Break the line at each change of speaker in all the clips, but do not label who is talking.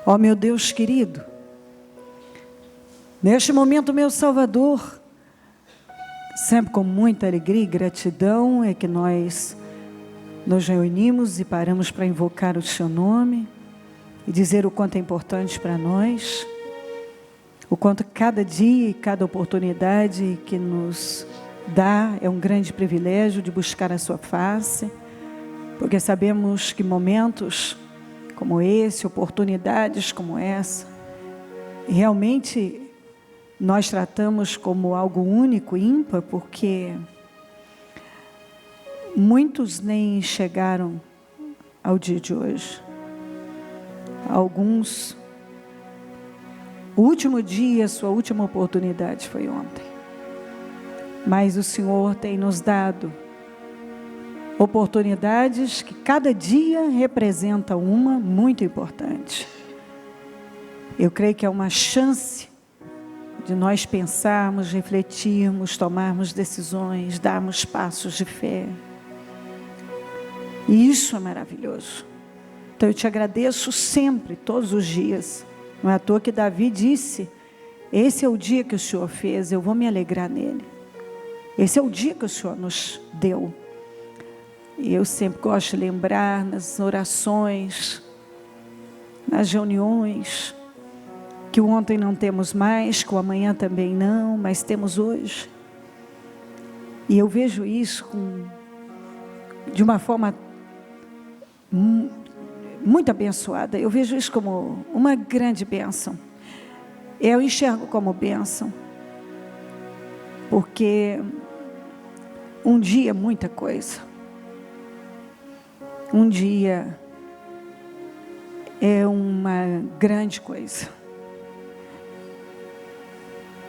Ó meu Deus querido, neste momento, meu Salvador, sempre com muita alegria e gratidão é que nós nos reunimos e paramos para invocar o seu nome e dizer o quanto é importante para nós, o quanto cada dia e cada oportunidade que nos dá é um grande privilégio de buscar a sua face, porque sabemos que momentos como esse, oportunidades como essa, realmente nós tratamos como algo único, ímpar, porque muitos nem chegaram ao dia de hoje. Alguns, o último dia, sua última oportunidade foi ontem. Mas o Senhor tem nos dado oportunidades que cada dia representa uma muito importante. Eu creio que é uma chance de nós pensarmos, refletirmos, tomarmos decisões, darmos passos de fé. E isso é maravilhoso. Então eu te agradeço sempre, todos os dias. Não é à toa que Davi disse: esse é o dia que o Senhor fez, eu vou me alegrar nele. Esse é o dia que o Senhor nos deu. E eu sempre gosto de lembrar nas orações, nas reuniões, que o ontem não temos mais, que o amanhã também não, mas temos hoje. E eu vejo isso de uma forma muito abençoada. Eu vejo isso como uma grande bênção. Eu enxergo como bênção, porque um dia é muita coisa. Um dia é uma grande coisa.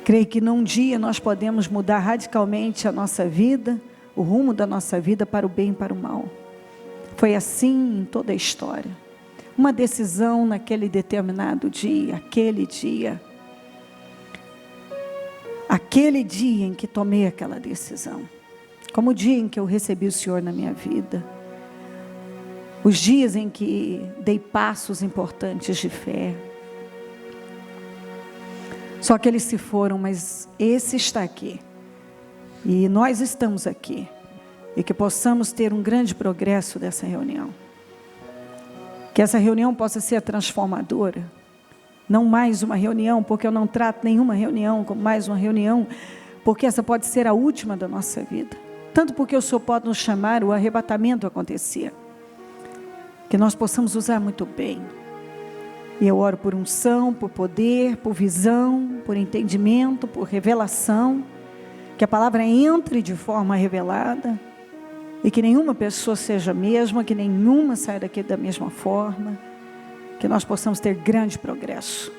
Creio que num dia nós podemos mudar radicalmente a nossa vida, o rumo da nossa vida para o bem e para o mal. Foi assim em toda a história. Uma decisão naquele determinado dia, aquele dia em que tomei aquela decisão. Como o dia em que eu recebi o Senhor na minha vida. Os dias em que dei passos importantes de fé. Só que eles se foram, mas esse está aqui. E nós estamos aqui. E que possamos ter um grande progresso dessa reunião. Que essa reunião possa ser transformadora. Não mais uma reunião, porque eu não trato nenhuma reunião como mais uma reunião, porque essa pode ser a última da nossa vida. Tanto porque o Senhor pode nos chamar, o arrebatamento acontecer. Que nós possamos usar muito bem. E eu oro por unção, por poder, por visão, por entendimento, por revelação. Que a palavra entre de forma revelada. E que nenhuma pessoa seja a mesma, que nenhuma saia daqui da mesma forma. Que nós possamos ter grande progresso.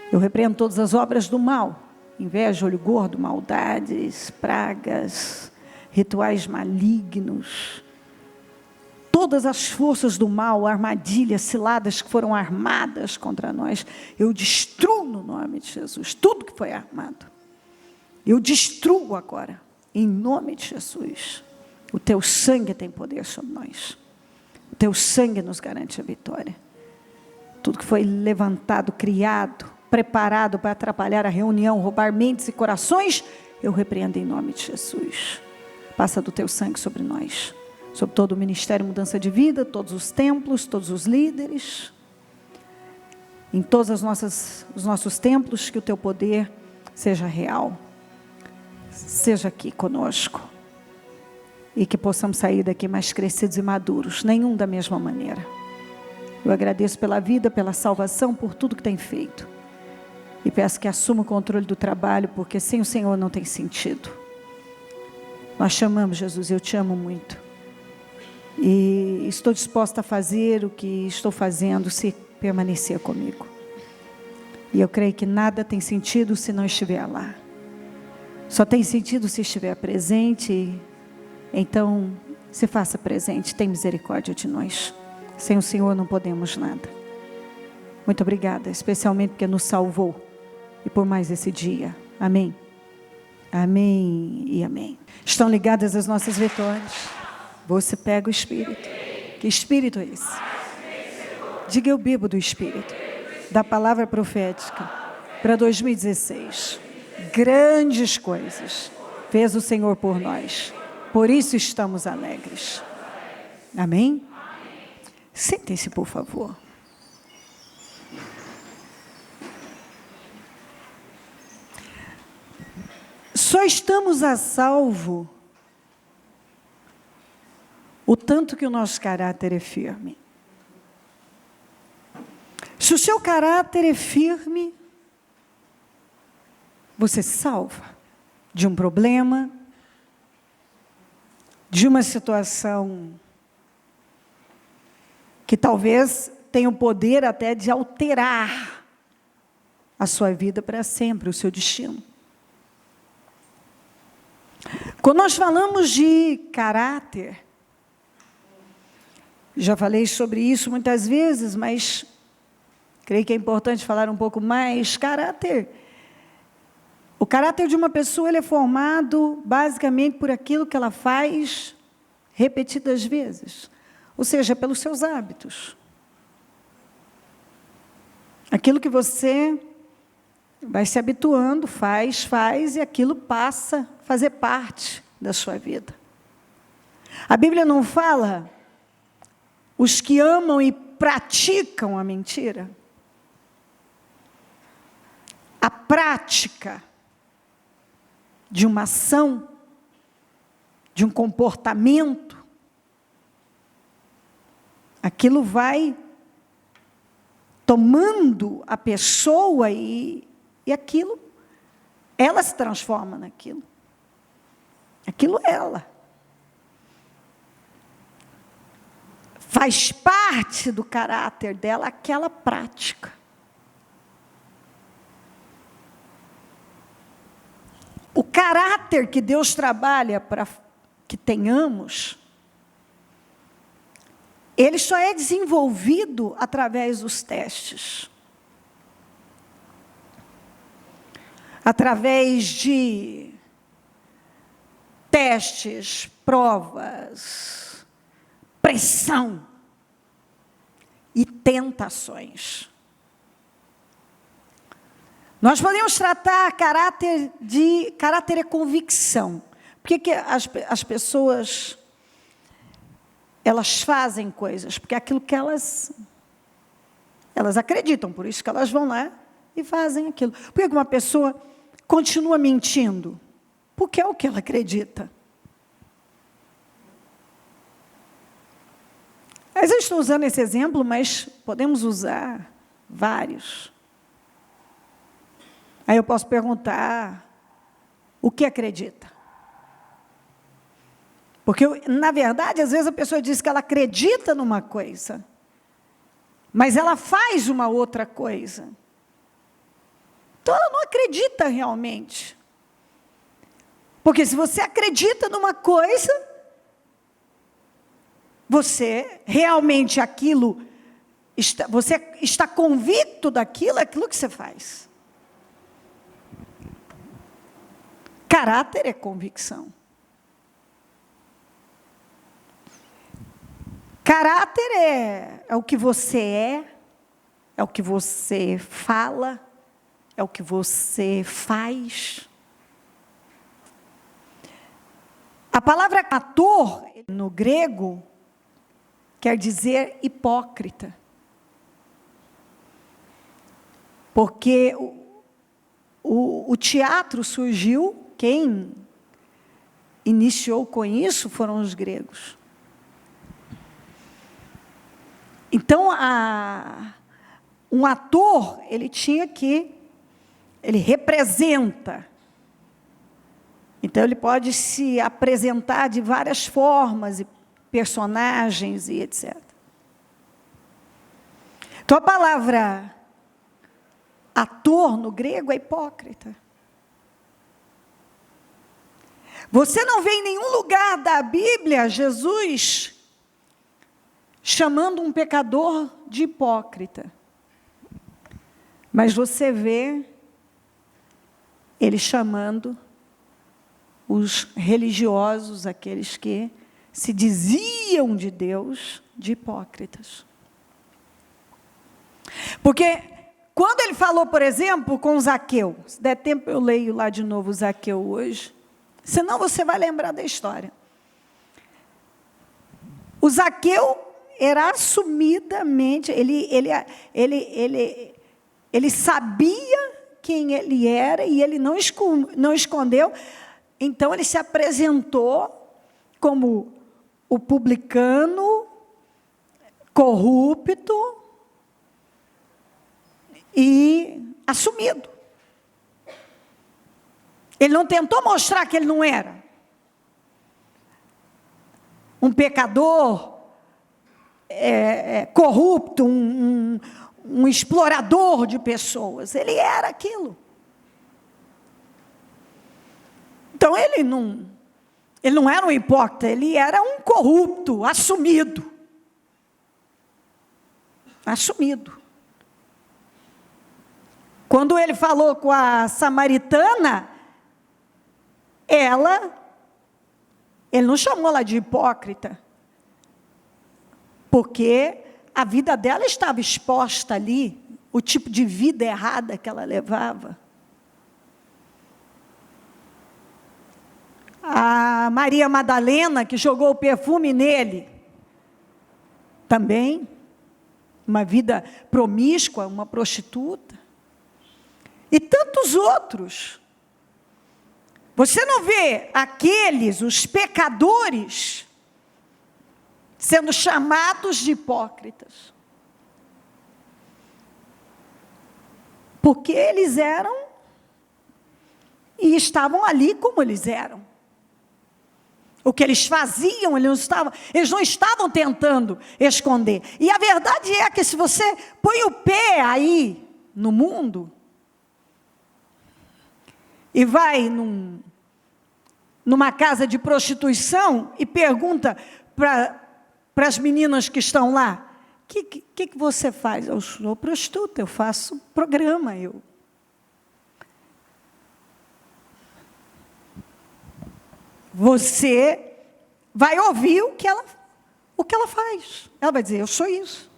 Eu repreendo todas as obras do mal. Inveja, olho gordo, maldades, pragas, rituais malignos. Todas as forças do mal, armadilhas, ciladas que foram armadas contra nós, eu destruo no nome de Jesus. Tudo que foi armado, eu destruo agora, em nome de Jesus. O teu sangue tem poder sobre nós. O teu sangue nos garante a vitória. Tudo que foi levantado, criado, preparado para atrapalhar a reunião, roubar mentes e corações, eu repreendo em nome de Jesus. Passa do teu sangue sobre nós. Sobre todo o ministério Mudança de Vida, todos os templos, todos os líderes. Em todos os nossos templos, que o teu poder seja real. Seja aqui conosco. E que possamos sair daqui mais crescidos e maduros. Nenhum da mesma maneira. Eu agradeço pela vida, pela salvação, por tudo que tem feito. E peço que assuma o controle do trabalho, porque sem o Senhor não tem sentido. Nós te amamos, Jesus, eu te amo muito. E estou disposta a fazer o que estou fazendo se permanecer comigo. E eu creio que nada tem sentido se não estiver lá. Só tem sentido se estiver presente. Então, se faça presente, tem misericórdia de nós. Sem o Senhor não podemos nada. Muito obrigada, especialmente porque nos salvou. E por mais esse dia. Amém. Amém e amém. Estão ligadas as nossas vitórias. Você pega o Espírito. Que Espírito é esse? Diga: eu bebo do Espírito. da palavra profética para 2016. Grandes coisas fez o Senhor por nós. Por isso estamos alegres. Amém? Sentem-se, por favor. Só estamos a salvo o tanto que o nosso caráter é firme. Se o seu caráter é firme, você se salva de um problema, de uma situação que talvez tenha o poder até de alterar a sua vida para sempre, o seu destino. Quando nós falamos de caráter, já falei sobre isso muitas vezes, mas creio que é importante falar um pouco mais. O caráter de uma pessoa ele é formado basicamente por aquilo que ela faz repetidas vezes, ou seja, pelos seus hábitos. Aquilo que você vai se habituando, faz, e aquilo passa a fazer parte da sua vida. A Bíblia não fala os que amam e praticam a mentira. A prática de uma ação, de um comportamento, aquilo vai tomando a pessoa e aquilo, ela se transforma naquilo. Aquilo é ela. Faz parte do caráter dela aquela prática. O caráter que Deus trabalha para que tenhamos, ele só é desenvolvido através dos testes. Através de testes, provas, pressão e tentações. Nós podemos tratar caráter é convicção. Por que as pessoas elas fazem coisas? Porque é aquilo que elas acreditam, por isso que elas vão lá e fazem aquilo. Por que uma pessoa continua mentindo? Porque é o que ela acredita. Mas eu estou usando esse exemplo, mas podemos usar vários. Aí eu posso perguntar, o que acredita? Porque, na verdade, às vezes a pessoa diz que ela acredita numa coisa, mas ela faz uma outra coisa. Então, ela não acredita realmente. Porque se você acredita numa coisa, você realmente você está convicto daquilo, é aquilo que você faz. Caráter é convicção. Caráter é o que você é o que você fala, é o que você faz. A palavra ator, no grego, quer dizer hipócrita. Porque o teatro surgiu, quem iniciou com isso foram os gregos. Então, um ator, ele representa. Então, ele pode se apresentar de várias formas, e personagens e etc. Então, a palavra ator no grego é hipócrita. Você não vê em nenhum lugar da Bíblia Jesus chamando um pecador de hipócrita. Mas você vê ele chamando os religiosos, aqueles que se diziam de Deus, de hipócritas. Porque Quando ele falou, por exemplo, com Zaqueu, se der tempo eu leio lá de novo Zaqueu hoje, senão você vai lembrar da história. O Zaqueu era assumidamente, ele sabia quem ele era e ele não escondeu. Então ele se apresentou como o publicano, corrupto e assumido. Ele não tentou mostrar que ele não era um pecador, corrupto, um explorador de pessoas. Ele era aquilo. Então ele não era um hipócrita, ele era um corrupto, assumido. Assumido. Quando ele falou com a samaritana, ele não chamou ela de hipócrita, porque a vida dela estava exposta ali, o tipo de vida errada que ela levava. A Maria Madalena, que jogou o perfume nele, também, uma vida promíscua, uma prostituta. E tantos outros. Você não vê os pecadores, sendo chamados de hipócritas. Porque eles eram, e estavam ali como eles eram. O que eles faziam, eles não estavam tentando esconder. E a verdade é que se você põe o pé aí no mundo, e vai numa casa de prostituição e pergunta para as meninas que estão lá, o que você faz? Eu sou prostituta, eu faço programa. Você vai ouvir o que ela faz. Ela vai dizer, eu sou isso.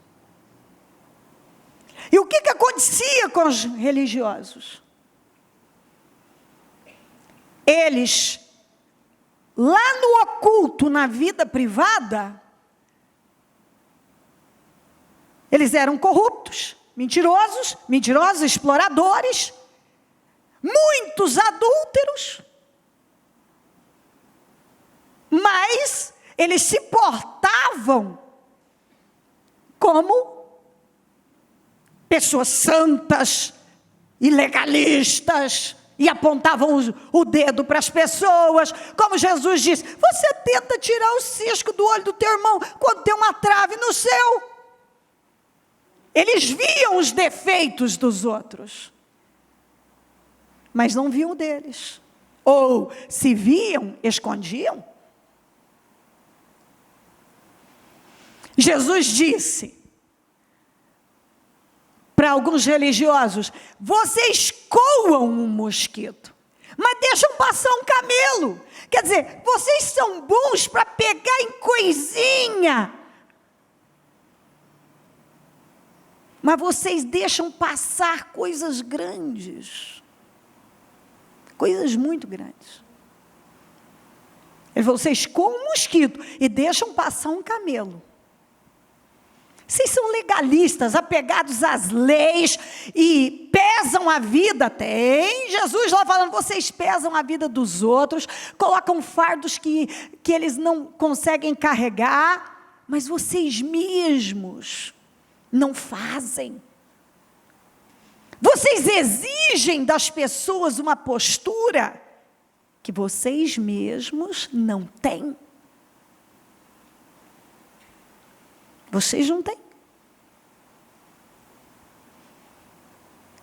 E o que acontecia com os religiosos? Eles, lá no oculto, na vida privada, eles eram corruptos, mentirosos, exploradores, muitos adúlteros, mas eles se portavam como pessoas santas e legalistas, e apontavam o dedo para as pessoas, como Jesus disse, você tenta tirar o cisco do olho do teu irmão, quando tem uma trave no seu. Eles viam os defeitos dos outros, mas não viam o deles. Ou, se viam, escondiam. Jesus disse para alguns religiosos, vocês coam um mosquito, mas deixam passar um camelo. Quer dizer, vocês são bons para pegar em coisinha, mas vocês deixam passar coisas grandes, coisas muito grandes. Vocês coam um mosquito e deixam passar um camelo. Vocês são legalistas, apegados às leis e pesam a vida. Tem Jesus lá falando, vocês pesam a vida dos outros, colocam fardos que eles não conseguem carregar, mas vocês mesmos não fazem. Vocês exigem das pessoas uma postura que vocês mesmos não têm. Vocês não têm.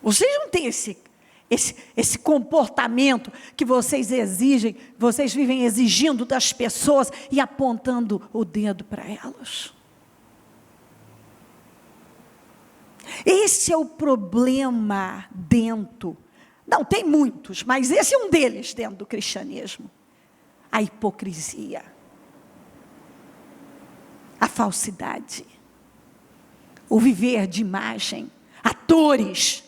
Vocês não têm esse comportamento que vocês exigem, vocês vivem exigindo das pessoas e apontando o dedo para elas. Esse é o problema dentro. Não, tem muitos, mas esse é um deles dentro do cristianismo. A hipocrisia. A falsidade, o viver de imagem, atores,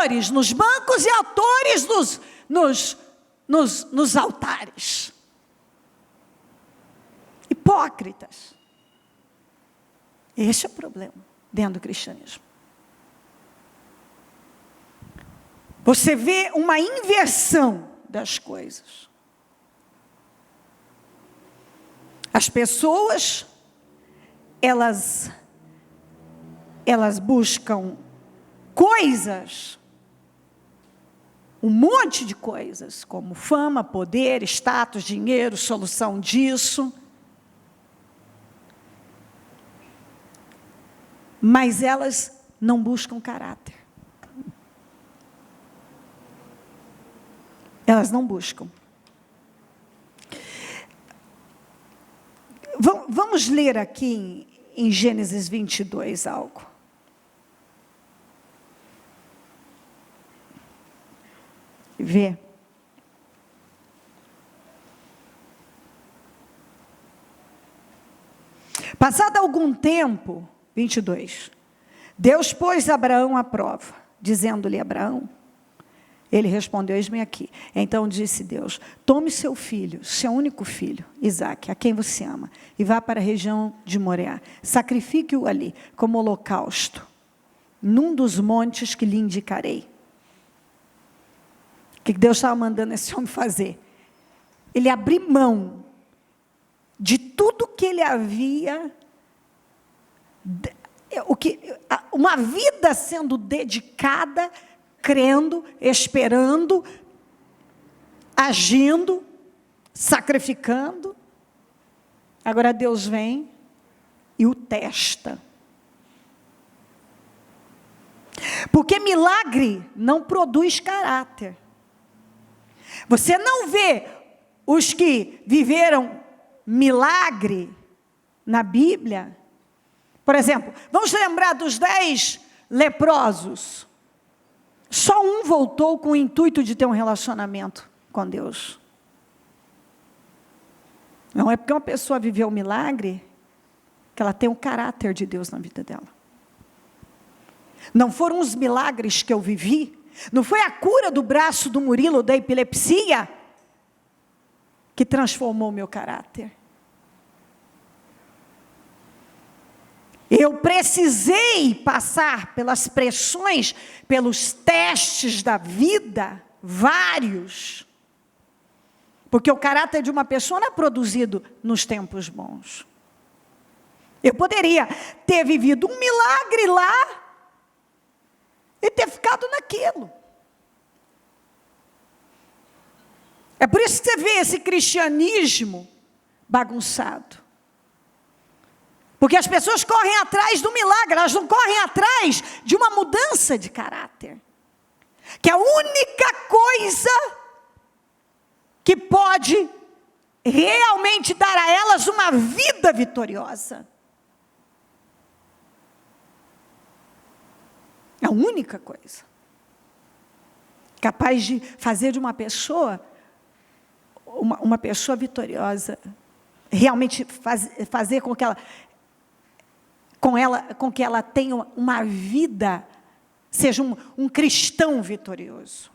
atores nos bancos e atores nos altares. Hipócritas. Esse é o problema dentro do cristianismo. Você vê uma inversão das coisas. As pessoas, elas buscam coisas, um monte de coisas, como fama, poder, status, dinheiro, solução disso. Mas elas não buscam caráter. Elas não buscam. Vamos ler aqui em Gênesis 22 algo. Vê. Passado algum tempo, 22, Deus pôs Abraão à prova, dizendo-lhe: Abraão. Ele respondeu: eis-me aqui. Então disse Deus: tome seu filho, seu único filho, Isaque, a quem você ama, e vá para a região de Moriá. Sacrifique-o ali, como holocausto, num dos montes que lhe indicarei. O que Deus estava mandando esse homem fazer? Ele abrir mão de tudo que ele havia, uma vida sendo dedicada, crendo, esperando, agindo, sacrificando. Agora Deus vem e o testa. Porque milagre não produz caráter. Você não vê os que viveram milagre na Bíblia. Por exemplo, vamos lembrar dos 10 leprosos. Só um voltou com o intuito de ter um relacionamento com Deus. Não é porque uma pessoa viveu um milagre que ela tem o caráter de Deus na vida dela. Não foram os milagres que eu vivi, não foi a cura do braço do Murilo da epilepsia que transformou o meu caráter. Eu precisei passar pelas pressões, pelos testes da vida, vários. Porque o caráter de uma pessoa não é produzido nos tempos bons. Eu poderia ter vivido um milagre lá e ter ficado naquilo. É por isso que você vê esse cristianismo bagunçado. Porque as pessoas correm atrás do milagre, elas não correm atrás de uma mudança de caráter. Que é a única coisa que pode realmente dar a elas uma vida vitoriosa. É a única coisa capaz de fazer de uma pessoa uma pessoa vitoriosa, realmente fazer com que ela tenha uma vida, seja um cristão vitorioso.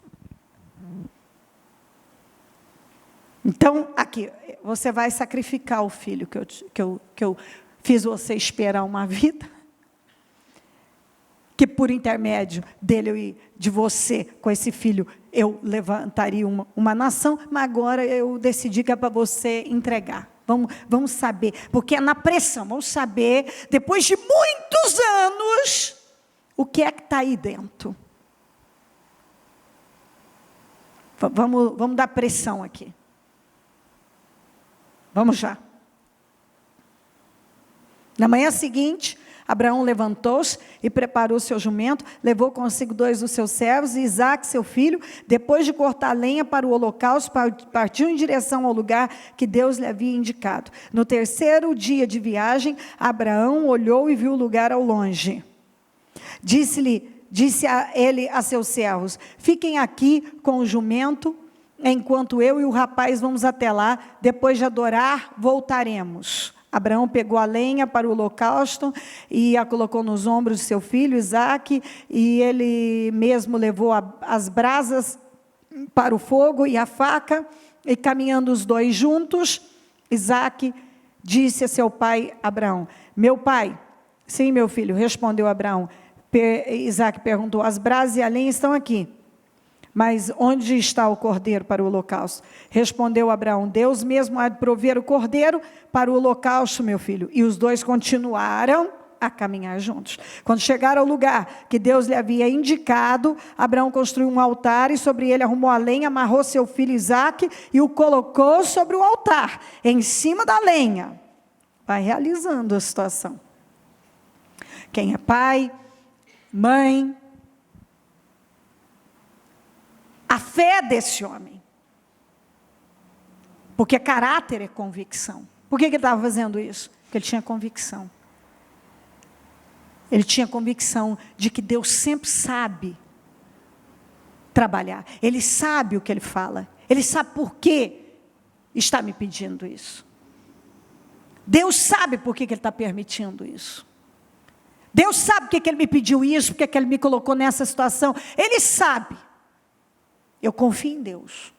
Então, aqui, você vai sacrificar o filho que eu fiz você esperar uma vida, que por intermédio dele e de você, com esse filho, eu levantaria uma nação, mas agora eu decidi que é para você entregar. Vamos saber, porque é na pressão, vamos saber, depois de muitos anos, o que é que está aí dentro. Vamos dar pressão aqui. Vamos já. Na manhã seguinte, Abraão levantou-se e preparou seu jumento, levou consigo 2 dos seus servos e Isaque, seu filho. Depois de cortar lenha para o holocausto, partiu em direção ao lugar que Deus lhe havia indicado. No 3º dia de viagem, Abraão olhou e viu o lugar ao longe. Disse ele a seus servos: fiquem aqui com o jumento, enquanto eu e o rapaz vamos até lá. Depois de adorar, voltaremos. Abraão pegou a lenha para o holocausto e a colocou nos ombros de seu filho Isaque, e ele mesmo levou as brasas para o fogo e a faca, e caminhando os dois juntos, Isaque disse a seu pai Abraão: meu pai. Sim, meu filho, respondeu Abraão. Isaque perguntou: as brasas e a lenha estão aqui, mas onde está o cordeiro para o holocausto? Respondeu Abraão: Deus mesmo há de prover o cordeiro para o holocausto, meu filho. E os dois continuaram a caminhar juntos. Quando chegaram ao lugar que Deus lhe havia indicado, Abraão construiu um altar e sobre ele arrumou a lenha, amarrou seu filho Isaque e o colocou sobre o altar, em cima da lenha. Vai realizando a situação. Quem é pai, mãe, a fé desse homem, porque caráter é convicção. Por que ele estava fazendo isso? Porque ele tinha convicção. Ele tinha convicção de que Deus sempre sabe trabalhar. Ele sabe o que ele fala. Ele sabe por que está me pedindo isso. Deus sabe por que ele está permitindo isso. Deus sabe por que ele me pediu isso, por que ele me colocou nessa situação. Ele sabe. Eu confio em Deus.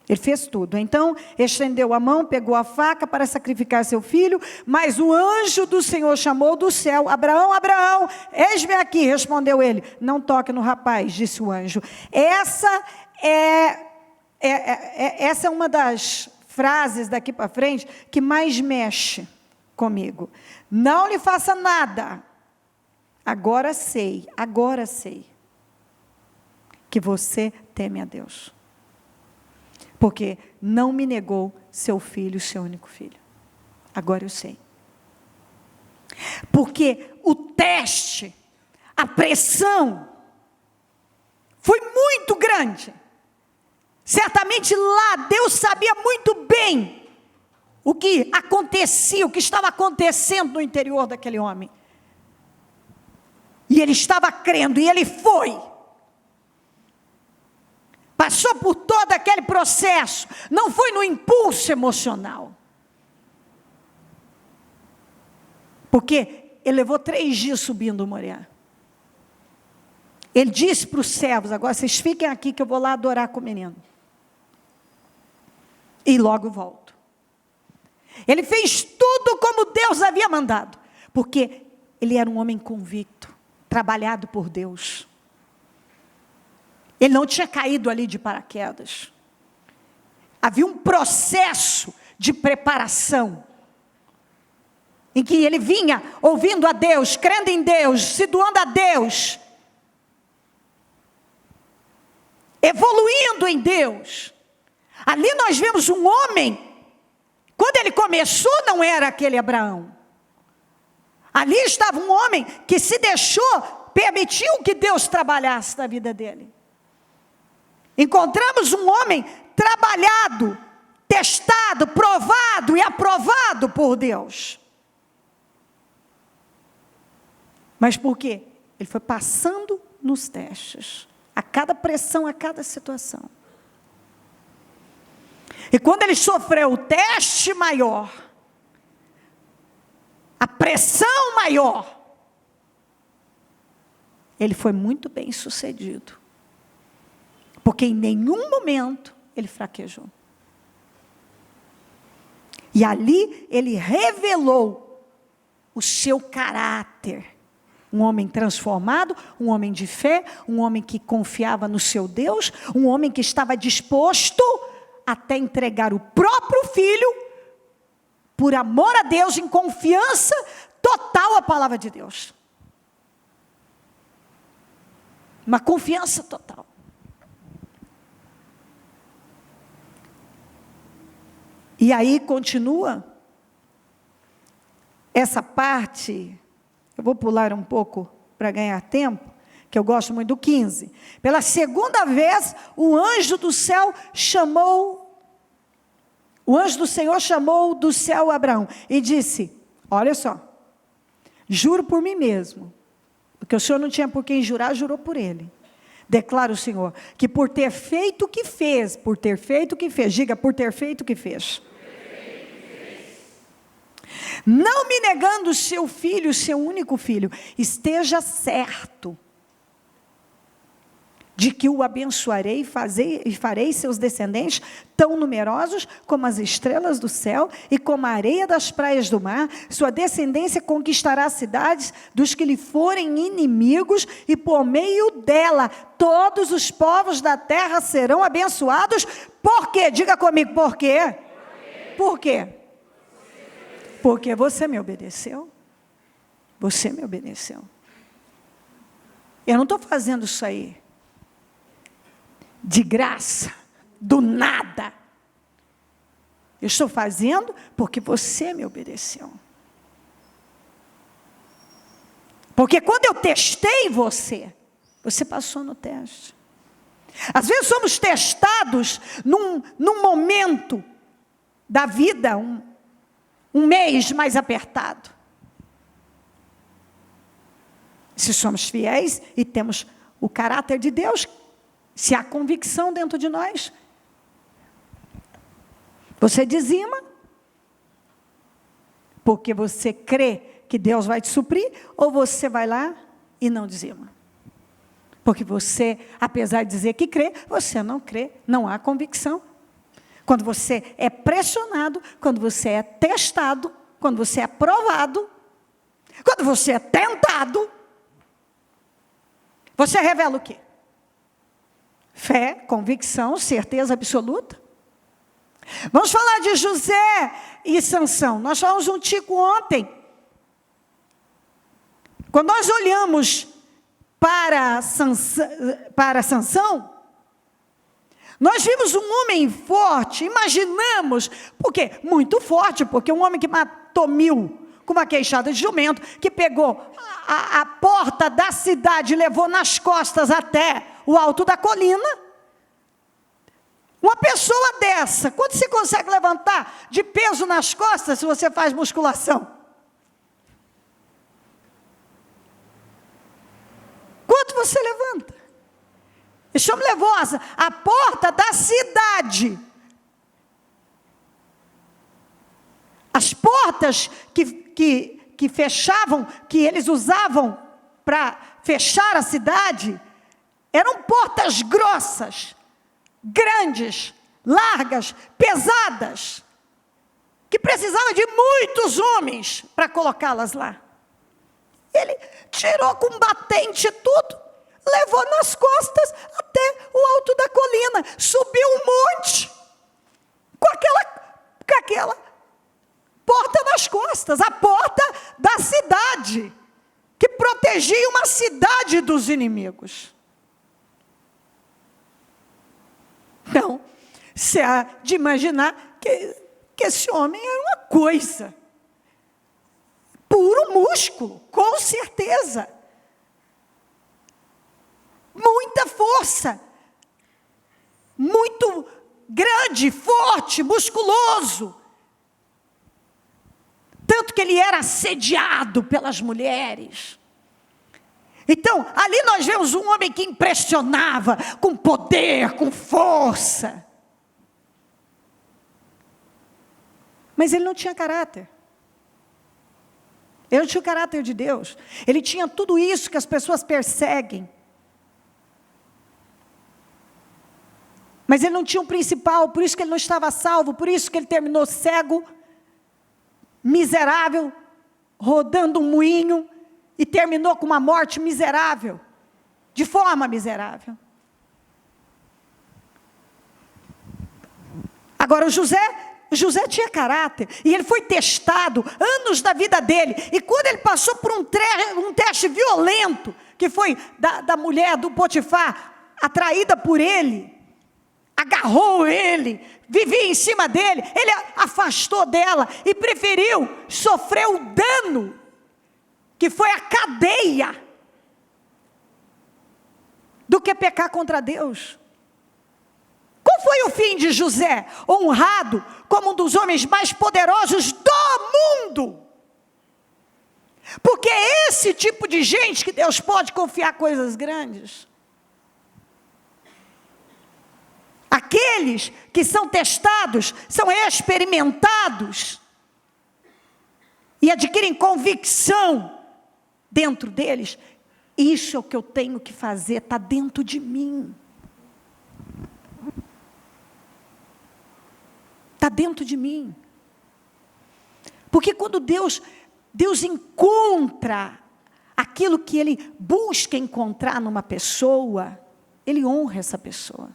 Ele fez tudo. Então, estendeu a mão, pegou a faca para sacrificar seu filho, mas o anjo do Senhor chamou do céu: Abraão, Abraão, eis-me aqui. Respondeu ele: não toque no rapaz, disse o anjo. Essa é uma das frases daqui para frente que mais mexe comigo. Não lhe faça nada. Agora sei que você teme a Deus, porque não me negou seu filho, seu único filho. Agora eu sei. Porque o teste, a pressão, foi muito grande. Certamente lá Deus sabia muito bem o que acontecia, o que estava acontecendo no interior daquele homem. E ele estava crendo, e ele foi. Passou por todo aquele processo, não foi no impulso emocional. Porque ele levou 3 dias subindo o Moriá. Ele disse para os servos: agora vocês fiquem aqui que eu vou lá adorar com o menino. E logo volto. Ele fez tudo como Deus havia mandado. Porque ele era um homem convicto, trabalhado por Deus. Ele não tinha caído ali de paraquedas. Havia um processo de preparação, em que ele vinha ouvindo a Deus, crendo em Deus, se doando a Deus, evoluindo em Deus. Ali nós vemos um homem, quando ele começou não era aquele Abraão. Ali estava um homem que se deixou, permitiu que Deus trabalhasse na vida dele. Encontramos um homem trabalhado, testado, provado e aprovado por Deus. Mas por quê? Ele foi passando nos testes, a cada pressão, a cada situação. E quando ele sofreu o teste maior, a pressão maior, ele foi muito bem sucedido. Porque em nenhum momento ele fraquejou. E ali ele revelou o seu caráter. Um homem transformado, um homem de fé, um homem que confiava no seu Deus, um homem que estava disposto até entregar o próprio filho, por amor a Deus, em confiança total à palavra de Deus. Uma confiança total. E aí continua essa parte, eu vou pular um pouco para ganhar tempo, que eu gosto muito do 15. Pela segunda vez, o anjo do Senhor chamou do céu Abraão e disse: olha só, juro por mim mesmo, porque o Senhor não tinha por quem jurar, jurou por ele. Declara o Senhor, que por ter feito o que fez, diga por ter feito o que fez. não me negando o seu filho, o seu único filho, esteja certo de que o abençoarei e farei seus descendentes tão numerosos como as estrelas do céu e como a areia das praias do mar. Sua descendência conquistará cidades dos que lhe forem inimigos, e por meio dela todos os povos da terra serão abençoados. Por quê? Diga comigo, por quê? Por quê? Porque você me obedeceu. Você me obedeceu. Eu não estou fazendo isso aí de graça, do nada. Eu estou fazendo porque você me obedeceu. Porque quando eu testei você, você passou no teste. Às vezes somos testados num momento da vida, um mês mais apertado. Se somos fiéis e temos o caráter de Deus, se há convicção dentro de nós, você dizima, porque você crê que Deus vai te suprir, ou você vai lá e não dizima? Porque você, apesar de dizer que crê, você não crê, não há convicção. Quando você é pressionado, quando você é testado, quando você é provado, quando você é tentado, você revela o quê? Fé, convicção, certeza absoluta. Vamos falar de José e Sansão. Nós falamos um tico ontem. Quando nós olhamos para Sansão, nós vimos um homem forte, imaginamos, porque muito forte, porque um homem que matou 1000 com uma queixada de jumento, que pegou a porta da cidade e levou nas costas até o alto da colina. Uma pessoa dessa, quanto você consegue levantar de peso nas costas se você faz musculação? Quanto você levanta? Esse homem levou a porta da cidade. As portas que fechavam, que eles usavam para fechar a cidade, eram portas grossas, grandes, largas, pesadas, que precisava de muitos homens para colocá-las lá. Ele tirou com batente tudo, levou nas costas até o alto da colina, subiu um monte, com aquela porta nas costas, a porta da cidade, que protegia uma cidade dos inimigos. Não, você há de imaginar que esse homem era uma coisa, puro músculo, com certeza, muita força, muito grande, forte, musculoso, tanto que ele era assediado pelas mulheres. Então, ali nós vemos um homem que impressionava, com poder, com força. Mas ele não tinha caráter. Ele não tinha o caráter de Deus. Ele tinha tudo isso que as pessoas perseguem. Mas ele não tinha o principal, por isso que ele não estava salvo, por isso que ele terminou cego, miserável, rodando um moinho, e terminou com uma morte miserável, de forma miserável. Agora, José tinha caráter, e ele foi testado anos da vida dele, e quando ele passou por um teste violento, que foi da mulher do Potifar, atraída por ele, agarrou ele, vivia em cima dele, ele afastou dela, e preferiu sofrer o dano, que foi a cadeia, do que pecar contra Deus. Qual foi o fim de José? Honrado como um dos homens mais poderosos do mundo. Porque é esse tipo de gente que Deus pode confiar coisas grandes. Aqueles que são testados, são experimentados, e adquirem convicção dentro deles, isso é o que eu tenho que fazer, está dentro de mim. Está dentro de mim. Porque quando Deus encontra aquilo que Ele busca encontrar numa pessoa, Ele honra essa pessoa.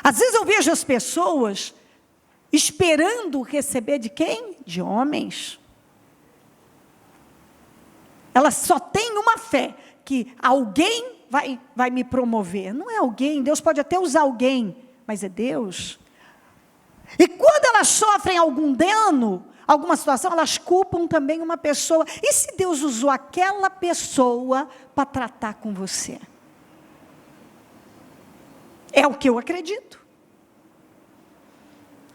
Às vezes eu vejo as pessoas esperando receber de quem? De homens. Elas só têm uma fé, que alguém vai me promover. Não é alguém, Deus pode até usar alguém, mas é Deus. E quando elas sofrem algum dano, alguma situação, elas culpam também uma pessoa. E se Deus usou aquela pessoa para tratar com você? É o que eu acredito.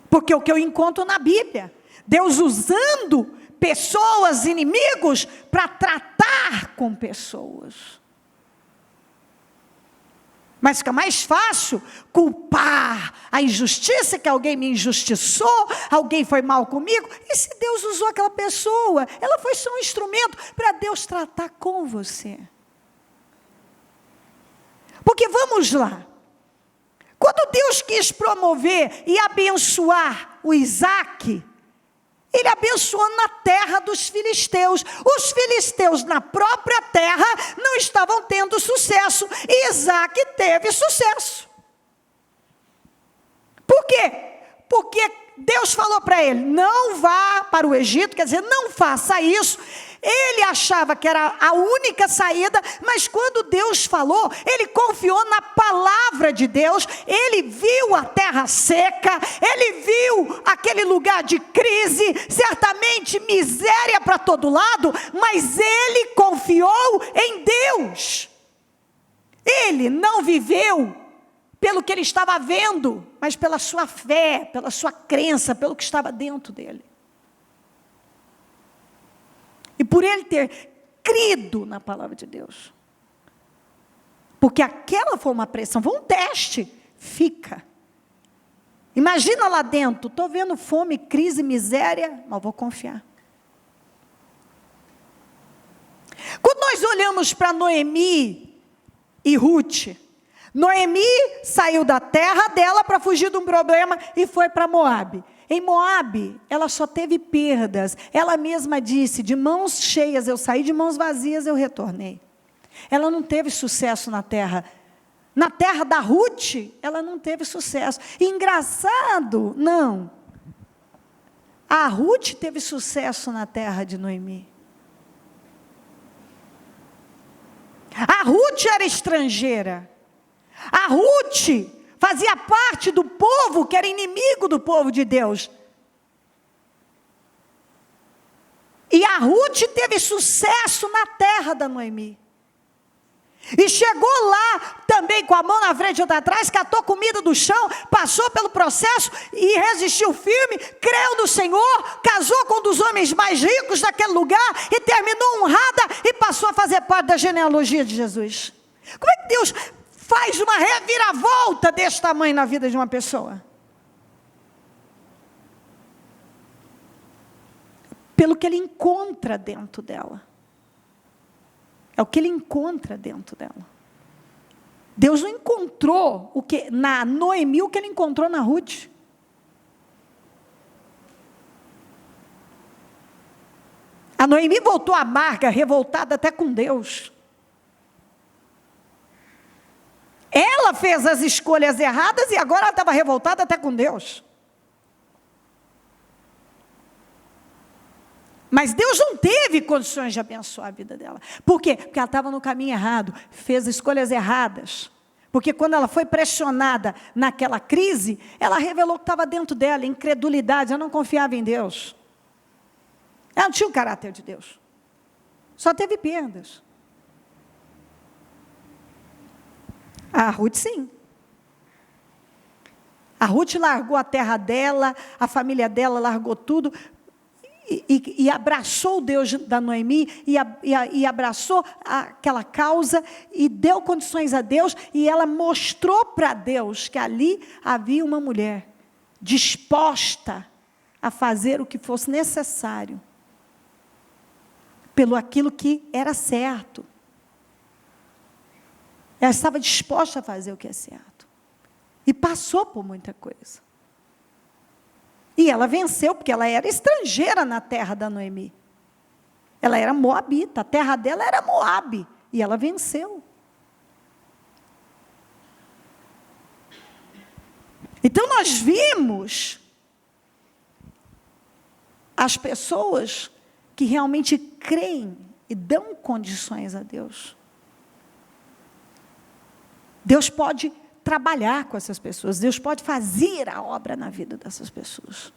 Porque é o que eu encontro na Bíblia. Deus usando pessoas, inimigos, para tratar com pessoas. Mas fica mais fácil culpar a injustiça, que alguém me injustiçou, alguém foi mal comigo. E se Deus usou aquela pessoa, ela foi só um instrumento para Deus tratar com você. Porque vamos lá. Quando Deus quis promover e abençoar o Isaac, Ele abençoou na terra dos filisteus. Os filisteus na própria terra não estavam tendo sucesso. E Isaac teve sucesso. Por quê? Porque Deus falou para ele, não vá para o Egito, quer dizer, não faça isso. Ele achava que era a única saída, mas quando Deus falou, ele confiou na palavra de Deus. Ele viu a terra seca, ele viu aquele lugar de crise, certamente miséria para todo lado, mas ele confiou em Deus. Ele não viveu pelo que ele estava vendo, mas pela sua fé, pela sua crença, pelo que estava dentro dele. E por ele ter crido na palavra de Deus. Porque aquela foi uma pressão, foi um teste. Fica. Imagina lá dentro, estou vendo fome, crise, miséria, mas vou confiar. Quando nós olhamos para Noemi e Ruth, Noemi saiu da terra dela para fugir de um problema e foi para Moabe. Em Moabe, ela só teve perdas. Ela mesma disse, de mãos cheias eu saí, de mãos vazias eu retornei. Ela não teve sucesso na terra. Na terra da Ruth, ela não teve sucesso. E engraçado, não. A Ruth teve sucesso na terra de Noemi. A Ruth era estrangeira. A Ruth fazia parte do povo que era inimigo do povo de Deus. E a Ruth teve sucesso na terra da Noemi. E chegou lá também com a mão na frente e outra atrás, catou comida do chão, passou pelo processo e resistiu firme, creu no Senhor, casou com um dos homens mais ricos daquele lugar e terminou honrada e passou a fazer parte da genealogia de Jesus. Como é que Deus faz uma reviravolta desse tamanho na vida de uma pessoa? Pelo que ele encontra dentro dela. É o que ele encontra dentro dela. Deus não encontrou na Noemi o que ele encontrou na Ruth. A Noemi voltou amarga, revoltada até com Deus. Ela fez as escolhas erradas e agora ela estava revoltada até com Deus. Mas Deus não teve condições de abençoar a vida dela. Por quê? Porque ela estava no caminho errado, fez escolhas erradas. Porque quando ela foi pressionada naquela crise, ela revelou que estava dentro dela, incredulidade, ela não confiava em Deus. Ela não tinha o caráter de Deus. Só teve perdas. A Ruth sim. A Ruth largou a terra dela, a família dela largou tudo, e abraçou o Deus da Noemi, e abraçou aquela causa, e deu condições a Deus, e ela mostrou para Deus que ali havia uma mulher disposta a fazer o que fosse necessário, pelo aquilo que era certo. Ela estava disposta a fazer o que é certo. E passou por muita coisa. E ela venceu, porque ela era estrangeira na terra da Noemi. Ela era moabita, a terra dela era Moabe. E ela venceu. Então nós vimos as pessoas que realmente creem e dão condições a Deus. Deus pode trabalhar com essas pessoas, Deus pode fazer a obra na vida dessas pessoas.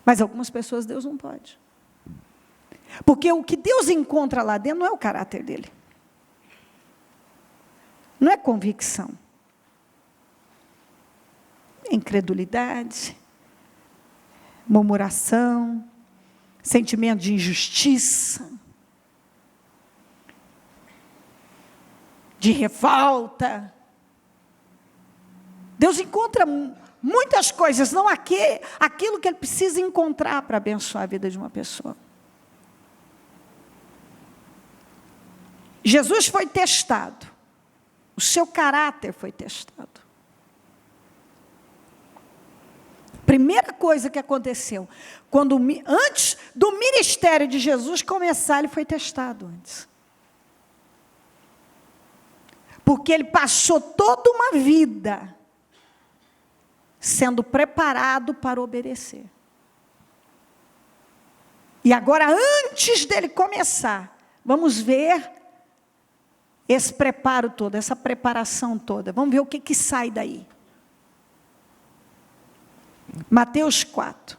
Mas algumas pessoas Deus não pode. Porque o que Deus encontra lá dentro não é o caráter dele. Não é convicção. É incredulidade, murmuração, sentimento de injustiça, de revolta. Deus encontra muitas coisas, não aquilo que Ele precisa encontrar para abençoar a vida de uma pessoa. Jesus foi testado, o seu caráter foi testado. Primeira coisa que aconteceu, antes do ministério de Jesus começar, ele foi testado antes. Porque ele passou toda uma vida sendo preparado para obedecer. E agora, antes dele começar, vamos ver esse preparo todo, essa preparação toda. Vamos ver o que sai daí. Mateus 4.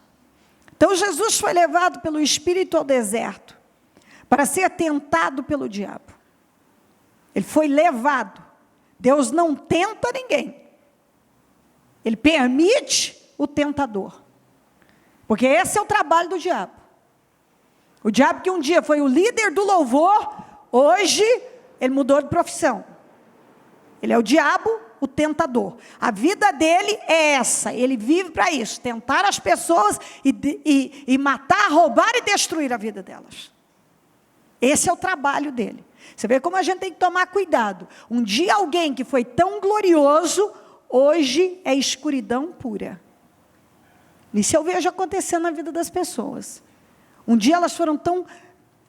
Então Jesus foi levado pelo Espírito ao deserto, para ser tentado pelo diabo. Ele foi levado. Deus não tenta ninguém. Ele permite o tentador. Porque esse é o trabalho do diabo. O diabo que um dia foi o líder do louvor, hoje ele mudou de profissão. Ele é o diabo, o tentador. A vida dele é essa. Ele vive para isso. Tentar as pessoas e matar, roubar e destruir a vida delas. Esse é o trabalho dele. Você vê como a gente tem que tomar cuidado. Um dia alguém que foi tão glorioso, hoje é escuridão pura. Isso eu vejo acontecendo na vida das pessoas. Um dia elas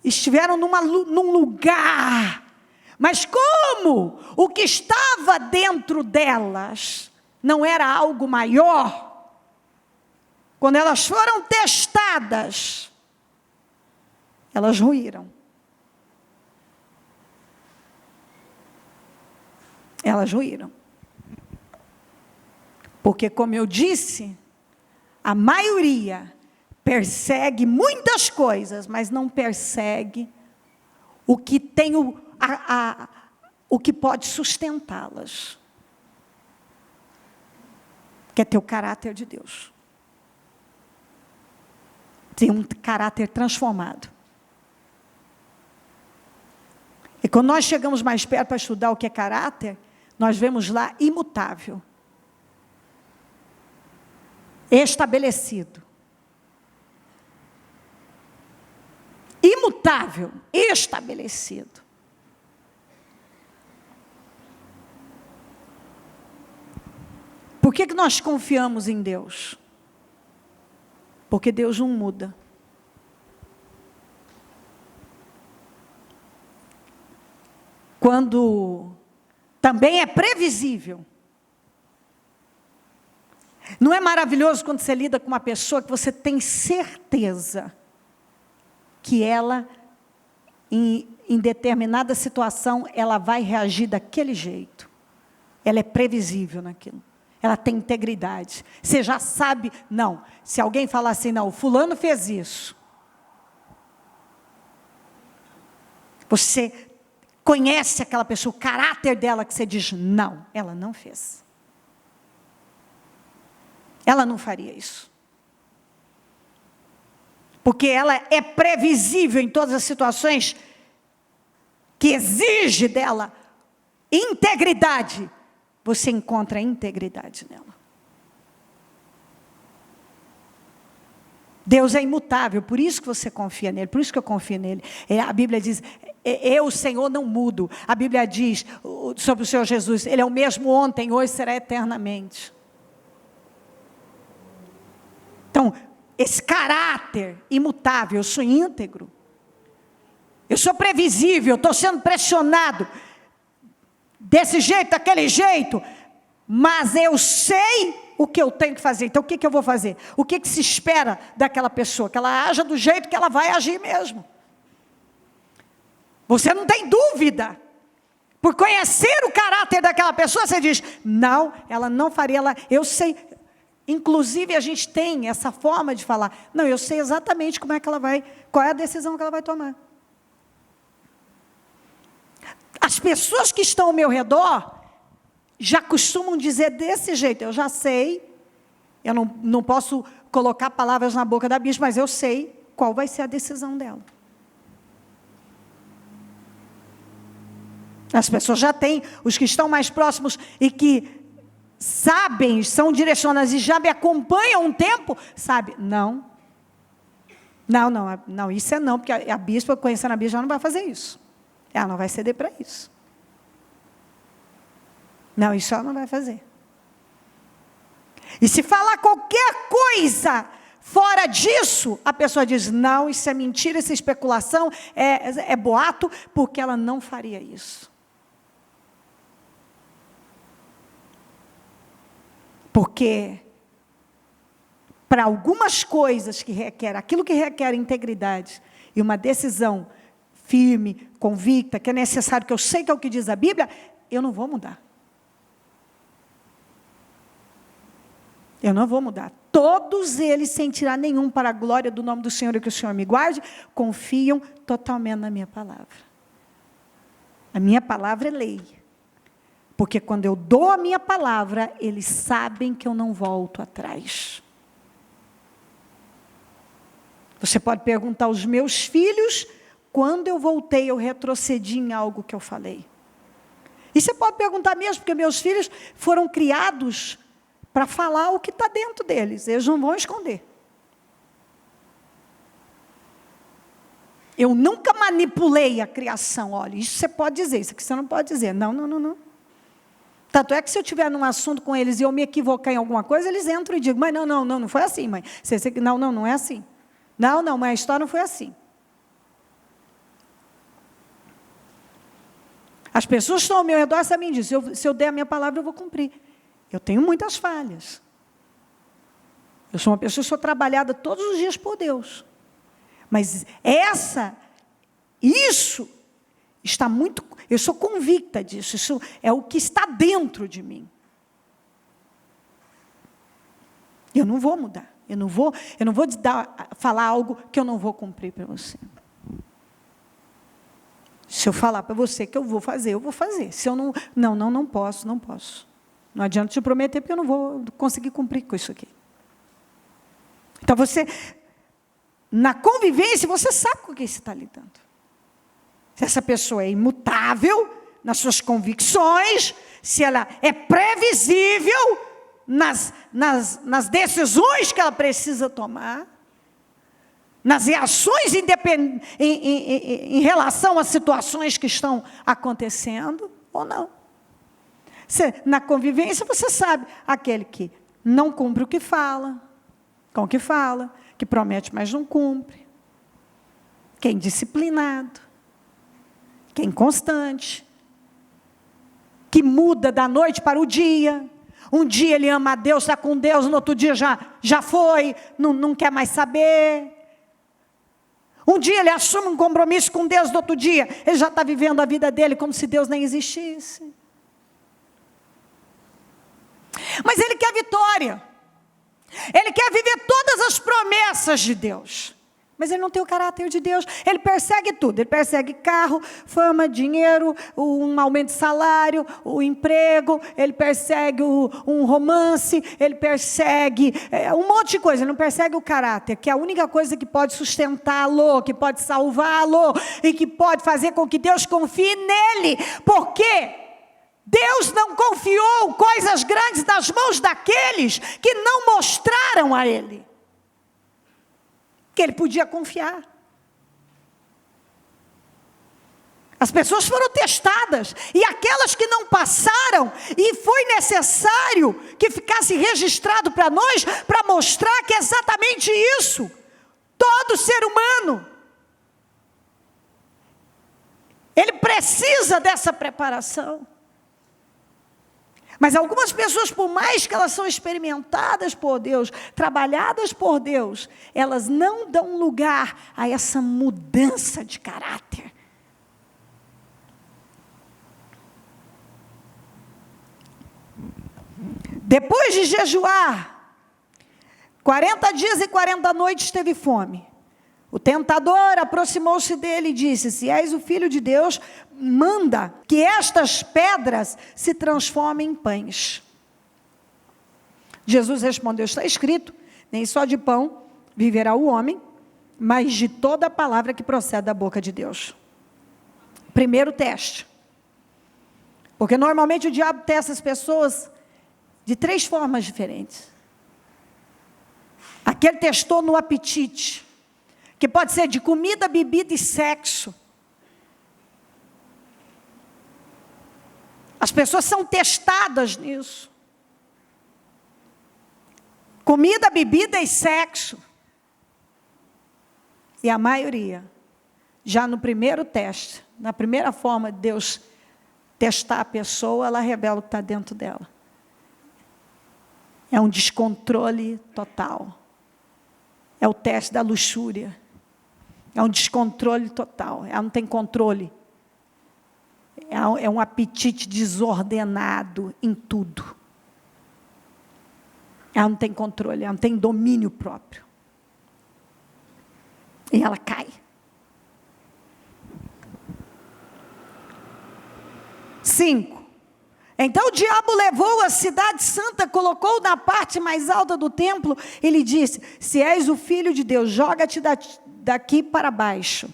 estiveram num lugar, mas como o que estava dentro delas não era algo maior, quando elas foram testadas, elas ruíram. Elas ruíram. Porque, como eu disse, a maioria persegue muitas coisas, mas não persegue o que tem o que pode sustentá-las. Que é ter o caráter de Deus. Ter um caráter transformado. E quando nós chegamos mais perto para estudar o que é caráter, nós vemos lá imutável. Estabelecido. Imutável, estabelecido. Por que nós confiamos em Deus? Porque Deus não muda. Quando também é previsível. Não é maravilhoso quando você lida com uma pessoa que você tem certeza que ela, em determinada situação, ela vai reagir daquele jeito. Ela é previsível naquilo. Ela tem integridade. Você já sabe, não. Se alguém falar assim, não, o fulano fez isso. Você conhece aquela pessoa, o caráter dela, que você diz, não, ela não fez. Ela não faria isso. Porque ela é previsível em todas as situações que exige dela integridade. Você encontra integridade nela. Deus é imutável, por isso que você confia nele, por isso que eu confio nele. A Bíblia diz, eu, o Senhor, não mudo. A Bíblia diz sobre o Senhor Jesus, ele é o mesmo ontem, hoje, será eternamente. Então, esse caráter imutável, eu sou íntegro, eu sou previsível, estou sendo pressionado, desse jeito, daquele jeito, mas eu sei o que eu tenho que fazer. Então o que eu vou fazer? O que se espera daquela pessoa? Que ela haja do jeito que ela vai agir mesmo. Você não tem dúvida. Por conhecer o caráter daquela pessoa, você diz, não, ela não faria, eu sei. Inclusive a gente tem essa forma de falar, não, eu sei exatamente como é que ela vai, qual é a decisão que ela vai tomar. As pessoas que estão ao meu redor já costumam dizer desse jeito, eu já sei, eu não posso colocar palavras na boca da bicha, mas eu sei qual vai ser a decisão dela. As pessoas já têm, os que estão mais próximos e que sabem, são direcionados e já me acompanham um tempo, sabe, não, isso é não, porque a bispa, conhecendo a bispa, ela não vai fazer isso. Ela não vai ceder para isso. Não, isso ela não vai fazer. E se falar qualquer coisa fora disso, a pessoa diz, não, isso é mentira, isso é especulação, é boato, porque ela não faria isso. Porque para algumas coisas que requer, aquilo que requer integridade e uma decisão firme, convicta, que é necessário, que eu sei que é o que diz a Bíblia, eu não vou mudar. Eu não vou mudar. Todos eles, sem tirar nenhum para a glória do nome do Senhor e que o Senhor me guarde, confiam totalmente na minha palavra. A minha palavra é lei. Porque quando eu dou a minha palavra, eles sabem que eu não volto atrás. Você pode perguntar aos meus filhos, quando eu voltei, eu retrocedi em algo que eu falei. E você pode perguntar mesmo, porque meus filhos foram criados para falar o que está dentro deles. Eles não vão esconder. Eu nunca manipulei a criação. Olha, isso você pode dizer, isso aqui você não pode dizer. Não. Tanto é que se eu estiver num assunto com eles e eu me equivocar em alguma coisa, eles entram e digam, mas não foi assim, mãe. Não é assim. Não, mãe, a história não foi assim. As pessoas que estão ao meu redor sabem disso. Se eu der a minha palavra, eu vou cumprir. Eu tenho muitas falhas. Eu sou uma pessoa que sou trabalhada todos os dias por Deus. Mas isso está muito... Eu sou convicta disso. Isso é o que está dentro de mim. Eu não vou mudar. Eu não vou falar algo que eu não vou cumprir para você. Se eu falar para você que eu vou fazer, eu vou fazer. Se eu não posso. Não adianta te prometer, porque eu não vou conseguir cumprir com isso aqui. Então, na convivência, você sabe com quem você está lidando. Se essa pessoa é imutável nas suas convicções, se ela é previsível nas decisões que ela precisa tomar, nas reações em relação às situações que estão acontecendo, ou não. Na convivência, você sabe, aquele que não cumpre o que fala, com o que fala, que promete, mas não cumpre, que é indisciplinado, que é inconstante, que muda da noite para o dia. Um dia ele ama a Deus, está com Deus, no outro dia já foi, não quer mais saber. Um dia ele assume um compromisso com Deus, no outro dia ele já está vivendo a vida dele como se Deus nem existisse. Mas ele quer vitória. Ele quer viver todas as promessas de Deus. Mas ele não tem o caráter de Deus. Ele persegue tudo. Ele persegue carro, fama, dinheiro, um aumento de salário, o emprego. Ele persegue um romance. Ele persegue um monte de coisa. Ele não persegue o caráter, que é a única coisa que pode sustentá-lo, que pode salvá-lo e que pode fazer com que Deus confie nele. Porque Deus não confiou coisas grandes nas mãos daqueles que não mostraram a ele. que ele podia confiar. As pessoas foram testadas, e aquelas que não passaram, e foi necessário que ficasse registrado para nós, para mostrar que é exatamente isso. Todo ser humano, ele precisa dessa preparação. Mas algumas pessoas, por mais que elas são experimentadas por Deus, trabalhadas por Deus, elas não dão lugar a essa mudança de caráter. Depois de jejuar, 40 dias e 40 noites teve fome. O tentador aproximou-se dele e disse: se és o Filho de Deus, manda que estas pedras se transformem em pães. Jesus respondeu: está escrito, nem só de pão viverá o homem, mas de toda a palavra que procede da boca de Deus. Primeiro teste. Porque normalmente o diabo testa as pessoas de 3 formas diferentes. Aqui ele testou no apetite, que pode ser de comida, bebida e sexo. As pessoas são testadas nisso. Comida, bebida e sexo. E a maioria, já no primeiro teste, na primeira forma de Deus testar a pessoa, ela revela o que está dentro dela. É um descontrole total. É o teste da luxúria. É um descontrole total. Ela não tem controle. É um apetite desordenado em tudo. Ela não tem controle, ela não tem domínio próprio. E ela cai. 5. Então o diabo levou a cidade santa, colocou na parte mais alta do templo, e lhe disse: se és o Filho de Deus, joga-te daqui para baixo.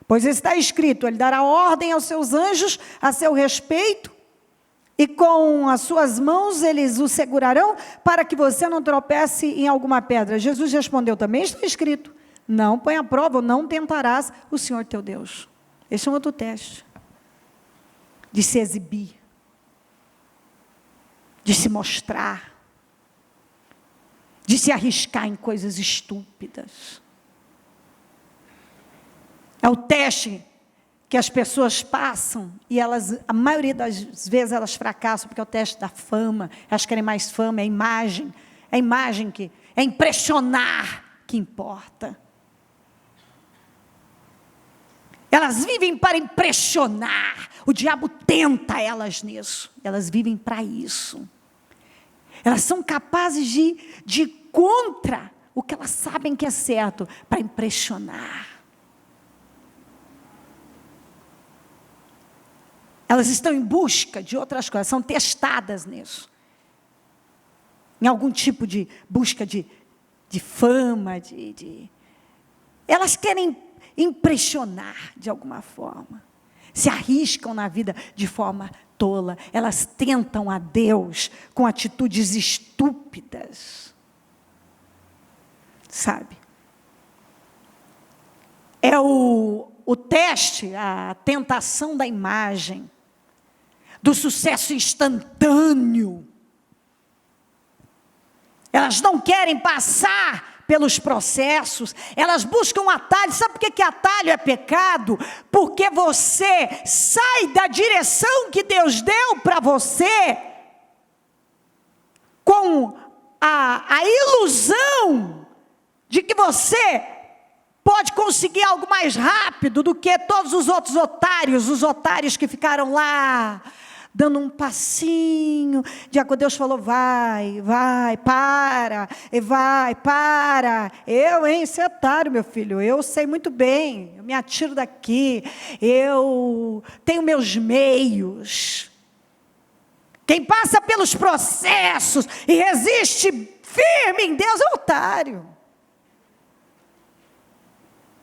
Pois está escrito, ele dará ordem aos seus anjos a seu respeito, e com as suas mãos eles o segurarão, para que você não tropece em alguma pedra. Jesus respondeu, também está escrito, não põe à prova, não tentarás o Senhor teu Deus. Esse é um outro teste, de se exibir, de se mostrar, de se arriscar em coisas estúpidas. É o teste que as pessoas passam e elas, a maioria das vezes elas fracassam, porque é o teste da fama. Elas querem mais fama, é a imagem que é impressionar que importa. Elas vivem para impressionar. O diabo tenta elas nisso. Elas vivem para isso. Elas são capazes de ir contra o que elas sabem que é certo, para impressionar. Elas estão em busca de outras coisas, são testadas nisso. Em algum tipo de busca de fama, elas querem impressionar de alguma forma. Se arriscam na vida de forma tola. Elas tentam a Deus com atitudes estúpidas. Sabe? É o teste, a tentação da imagem, do sucesso instantâneo. Elas não querem passar pelos processos, elas buscam atalho. Sabe por que atalho é pecado? Porque você sai da direção que Deus deu para você, com a ilusão de que você pode conseguir algo mais rápido do que todos os outros otários, os otários que ficaram lá, dando um passinho, de acordo, Deus falou, vai, para. Eu, esse otário, meu filho, eu sei muito bem, eu me atiro daqui, eu tenho meus meios. Quem passa pelos processos e resiste firme em Deus é otário.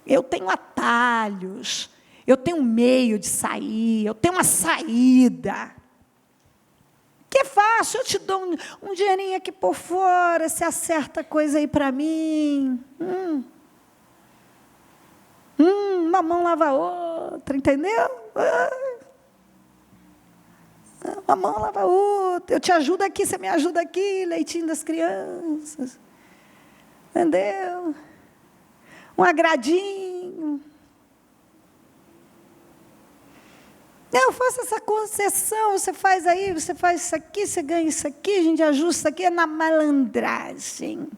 Eu tenho atalhos, eu tenho um meio de sair, eu tenho uma saída. Que é fácil, eu te dou um dinheirinho aqui por fora, você acerta coisa aí para mim. Uma mão lava a outra, entendeu? Uma mão lava a outra. Eu te ajudo aqui, você me ajuda aqui. Leitinho das crianças. Entendeu? Um agradinho. Eu faço essa concessão, você faz aí, você faz isso aqui, você ganha isso aqui, a gente ajusta isso aqui, é na malandragem.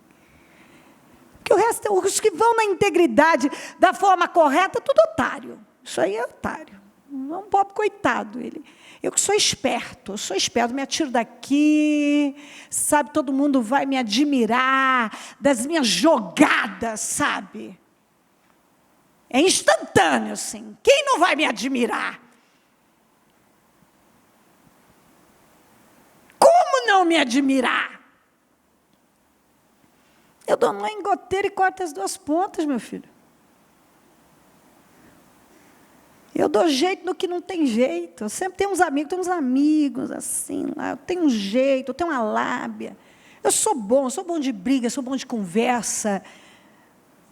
Porque o resto, os que vão na integridade, da forma correta, tudo otário. Isso aí é otário. Não é um pobre coitado ele. Eu que sou esperto, me atiro daqui, sabe, todo mundo vai me admirar das minhas jogadas, sabe? É instantâneo, assim. Quem não vai me admirar? Como não me admirar? Eu dou uma engoteira e corto as duas pontas, meu filho. Eu dou jeito no que não tem jeito. Eu sempre tenho uns amigos assim lá. Eu tenho um jeito, eu tenho uma lábia. Eu sou bom de briga, sou bom de conversa.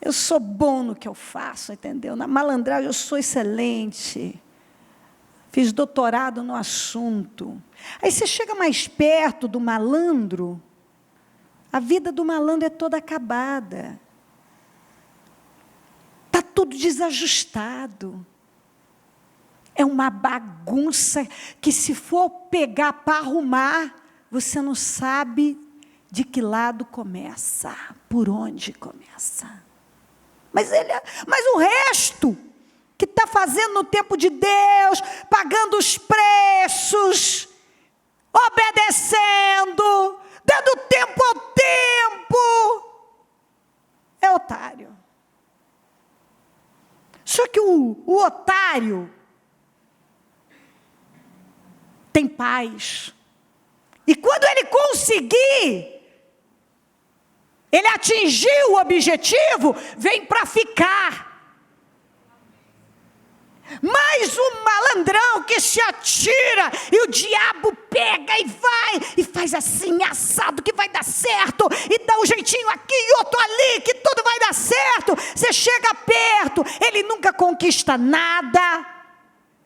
Eu sou bom no que eu faço, entendeu? Na malandragem eu sou excelente. Fiz doutorado no assunto. Aí você chega mais perto do malandro, a vida do malandro é toda acabada. Está tudo desajustado. É uma bagunça que, se for pegar para arrumar, você não sabe de que lado começa, por onde começa. Mas o resto que está fazendo no tempo de Deus, pagando os preços, obedecendo, dando tempo ao tempo, é otário. Só que o otário tem paz. E quando ele conseguir, ele atingiu o objetivo, vem para ficar. Mas o malandrão que se atira, e o diabo pega e vai, e faz assim, assado, que vai dar certo, e dá um jeitinho aqui e outro ali, que tudo vai dar certo. Você chega perto, ele nunca conquista nada,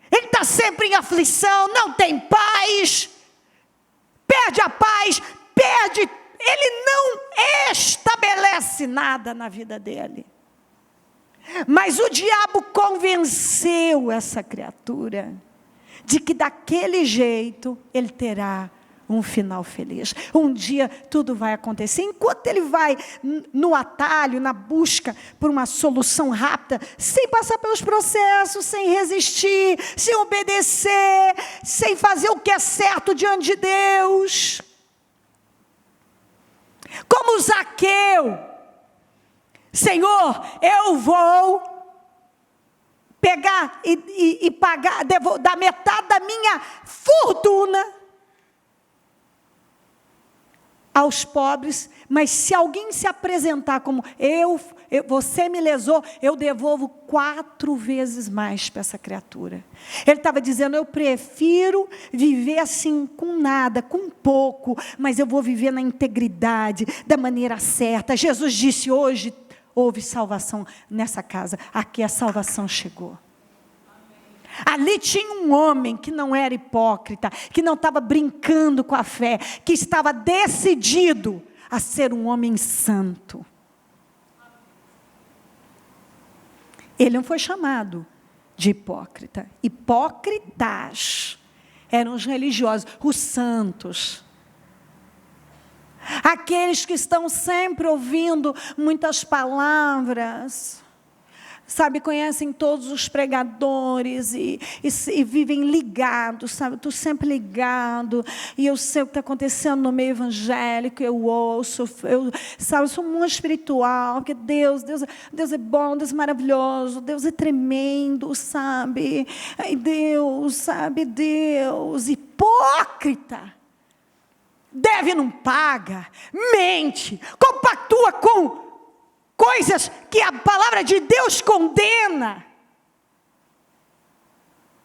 ele está sempre em aflição, não tem paz, perde a paz, ele não estabelece nada na vida dele. Mas o diabo convenceu essa criatura de que daquele jeito ele terá um final feliz. Um dia tudo vai acontecer. Enquanto ele vai no atalho, na busca por uma solução rápida, sem passar pelos processos, sem resistir, sem obedecer, sem fazer o que é certo diante de Deus. Como Zaqueu. Senhor, eu vou pegar e pagar, dar metade da minha fortuna aos pobres, mas se alguém se apresentar como você me lesou, eu devolvo 4 vezes mais para essa criatura. Ele estava dizendo, eu prefiro viver assim com nada, com pouco, mas eu vou viver na integridade, da maneira certa. Jesus disse hoje, houve salvação nessa casa, aqui a salvação chegou. Ali tinha um homem que não era hipócrita, que não estava brincando com a fé, que estava decidido a ser um homem santo. Ele não foi chamado de hipócrita. Hipócritas eram os religiosos, os santos. Aqueles que estão sempre ouvindo muitas palavras, sabe, conhecem todos os pregadores e vivem ligados, sabe, estou sempre ligado, e eu sei o que está acontecendo no meio evangélico, eu ouço, sabe, eu sou muito espiritual, porque Deus é bom, Deus é maravilhoso, Deus é tremendo, sabe, ai Deus, hipócrita. Deve, não paga, mente, compactua com coisas que a palavra de Deus condena.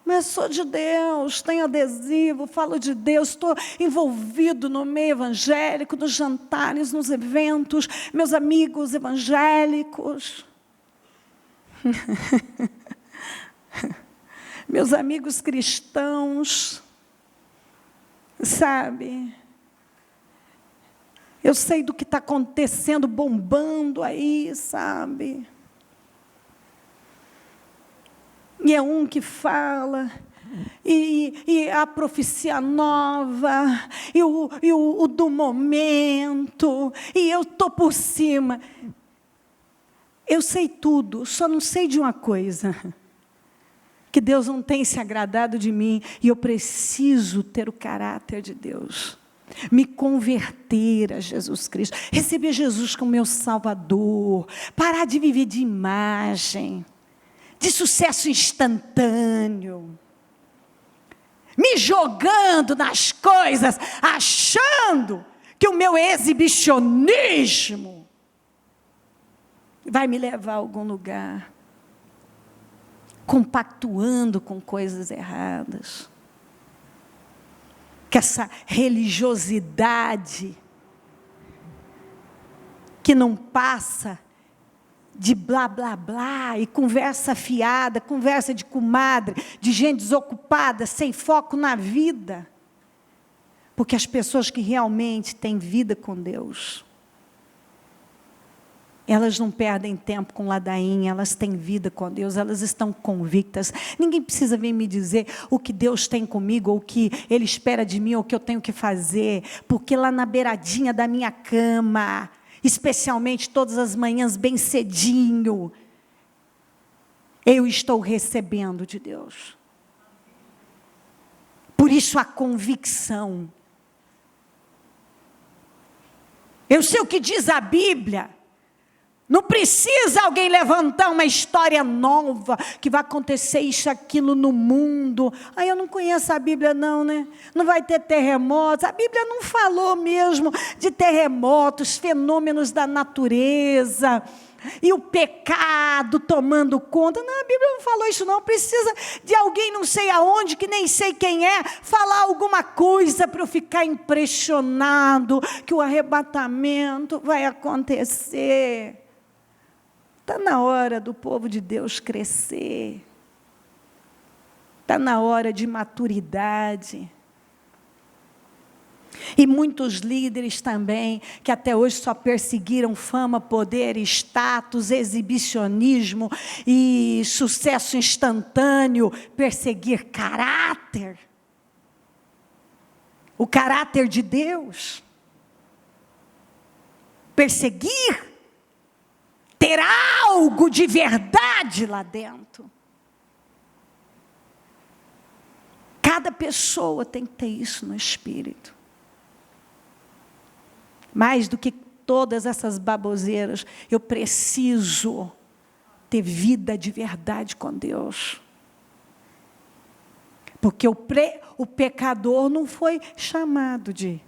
Mas sou de Deus, tenho adesivo, falo de Deus, estou envolvido no meio evangélico, nos jantares, nos eventos, meus amigos evangélicos. Meus amigos cristãos, sabe, eu sei do que está acontecendo, bombando aí, sabe, e é um que fala, e a profecia nova, e o do momento, e eu estou por cima. Eu sei tudo, só não sei de uma coisa, que Deus não tem se agradado de mim, e eu preciso ter o caráter de Deus, me converter a Jesus Cristo, receber Jesus como meu Salvador, parar de viver de imagem, de sucesso instantâneo, me jogando nas coisas, achando que o meu exibicionismo vai me levar a algum lugar, compactuando com coisas erradas, que essa religiosidade que não passa de blá, blá, blá, e conversa fiada, conversa de comadre, de gente desocupada, sem foco na vida. Porque as pessoas que realmente têm vida com Deus, elas não perdem tempo com ladainha, elas têm vida com Deus, elas estão convictas. Ninguém precisa vir me dizer o que Deus tem comigo, ou o que Ele espera de mim, ou o que eu tenho que fazer, porque lá na beiradinha da minha cama, especialmente todas as manhãs bem cedinho, eu estou recebendo de Deus. Por isso a convicção. Eu sei o que diz a Bíblia. Não precisa alguém levantar uma história nova, que vai acontecer isso, aquilo no mundo. Eu não conheço a Bíblia não, né? Não vai ter terremotos. A Bíblia não falou mesmo de terremotos, fenômenos da natureza, e o pecado tomando conta. Não, a Bíblia não falou isso não. Precisa de alguém não sei aonde, que nem sei quem é, falar alguma coisa para eu ficar impressionado que o arrebatamento vai acontecer. Está na hora do povo de Deus crescer. Está na hora de maturidade. E muitos líderes também, que até hoje só perseguiram fama, poder, status, exibicionismo e sucesso instantâneo, perseguir caráter. O caráter de Deus. Perseguir. Ter algo de verdade lá dentro. Cada pessoa tem que ter isso no espírito. Mais do que todas essas baboseiras, eu preciso ter vida de verdade com Deus. Porque o pecador não foi chamado de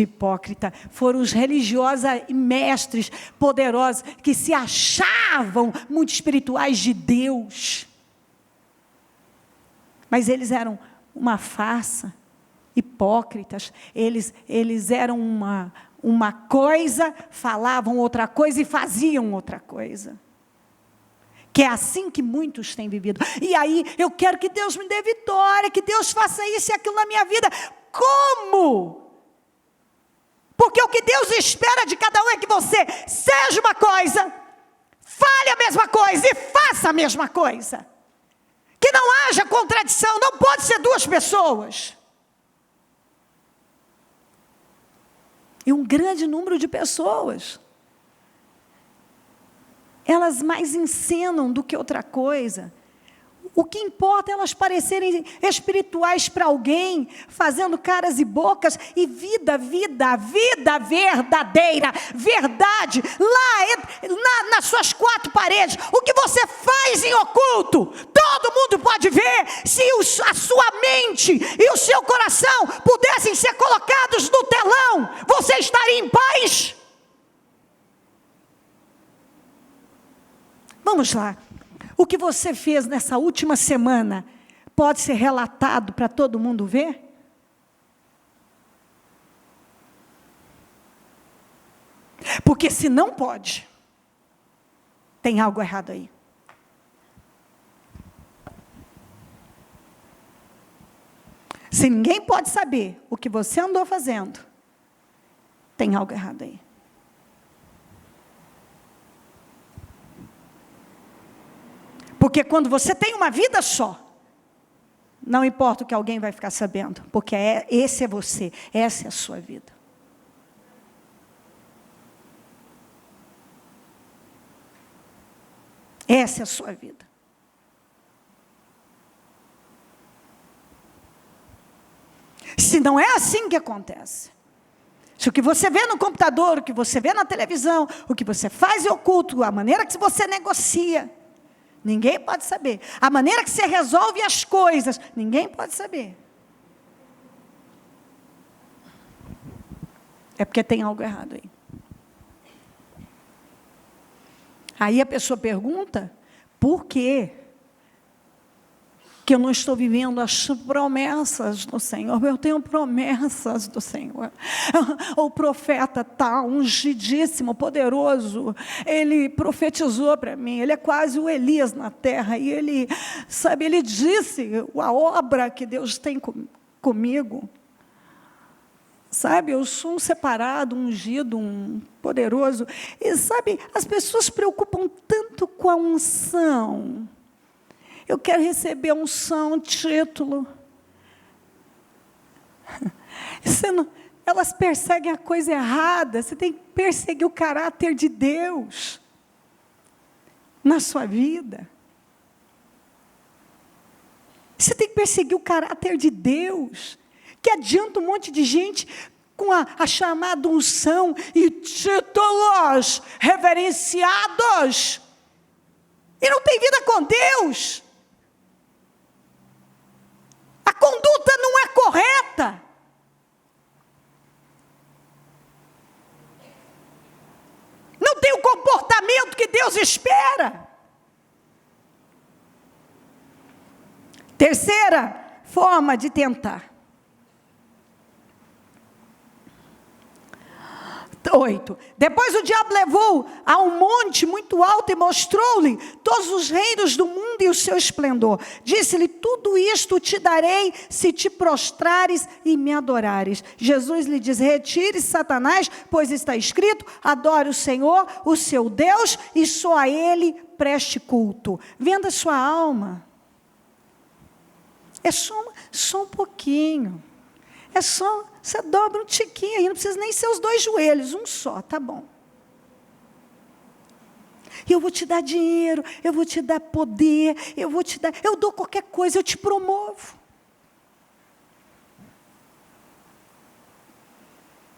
hipócrita, foram os religiosos e mestres poderosos que se achavam muito espirituais de Deus. Mas eles eram uma farsa, hipócritas, eles eram uma coisa, falavam outra coisa e faziam outra coisa. Que é assim que muitos têm vivido. E aí, eu quero que Deus me dê vitória, que Deus faça isso e aquilo na minha vida. Como? Porque o que Deus espera de cada um é que você seja uma coisa, fale a mesma coisa e faça a mesma coisa. Que não haja contradição, não pode ser duas pessoas. E um grande número de pessoas, elas mais encenam do que outra coisa. O que importa é elas parecerem espirituais para alguém, fazendo caras e bocas, e vida verdadeira, verdade, lá nas suas quatro paredes. O que você faz em oculto, todo mundo pode ver. Se a sua mente e o seu coração pudessem ser colocados no telão, você estaria em paz? Vamos lá. O que você fez nessa última semana pode ser relatado para todo mundo ver? Porque se não pode, tem algo errado aí. Se ninguém pode saber o que você andou fazendo, tem algo errado aí. Porque quando você tem uma vida só, não importa o que alguém vai ficar sabendo, porque esse é você, essa é a sua vida. Essa é a sua vida. Se não é assim que acontece, se o que você vê no computador, o que você vê na televisão, o que você faz em oculto, a maneira que você negocia, ninguém pode saber. A maneira que você resolve as coisas, ninguém pode saber. É porque tem algo errado aí. Aí a pessoa pergunta, por quê que eu não estou vivendo as promessas do Senhor? Eu tenho promessas do Senhor. O profeta tal, ungidíssimo, poderoso, ele profetizou para mim, ele é quase o Elias na terra, e ele, sabe, ele disse a obra que Deus tem comigo. Sabe, eu sou um separado, um ungido, um poderoso. E sabe, as pessoas se preocupam tanto com a unção. Eu quero receber unção, título. Elas perseguem a coisa errada. Você tem que perseguir o caráter de Deus na sua vida. Você tem que perseguir o caráter de Deus. Que adianta um monte de gente com a chamada unção e títulos reverenciados e não tem vida com Deus. A conduta não é correta. Não tem o comportamento que Deus espera. Terceira forma de tentar. 8. Depois o diabo levou a um monte muito alto e mostrou-lhe todos os reinos do mundo e o seu esplendor. Disse-lhe, tudo isto te darei se te prostrares e me adorares. Jesus lhe diz, retire-se, Satanás, pois está escrito, adore o Senhor, o seu Deus, e só a Ele preste culto. Venda sua alma. É só um pouquinho. É só, você dobra um tiquinho aí, não precisa nem ser os 2 joelhos, um só, tá bom. E eu vou te dar dinheiro, eu vou te dar poder, eu dou qualquer coisa, eu te promovo.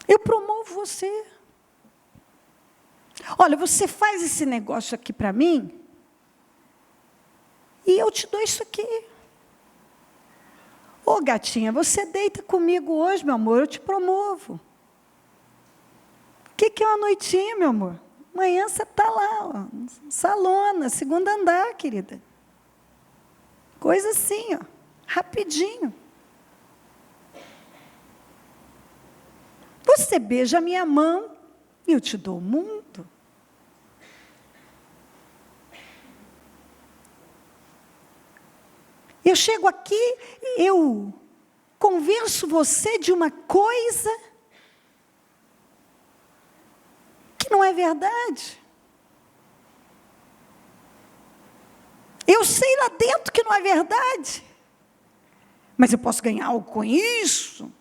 Eu promovo você. Olha, você faz esse negócio aqui para mim, e eu te dou isso aqui. Ô gatinha, você deita comigo hoje, meu amor, eu te promovo. O que é uma noitinha, meu amor? Amanhã você está lá, ó, salona, 2º andar, querida. Coisa assim, ó, rapidinho. Você beija a minha mão e eu te dou o mundo. Eu chego aqui, eu convenço você de uma coisa que não é verdade. Eu sei lá dentro que não é verdade. Mas eu posso ganhar algo com isso.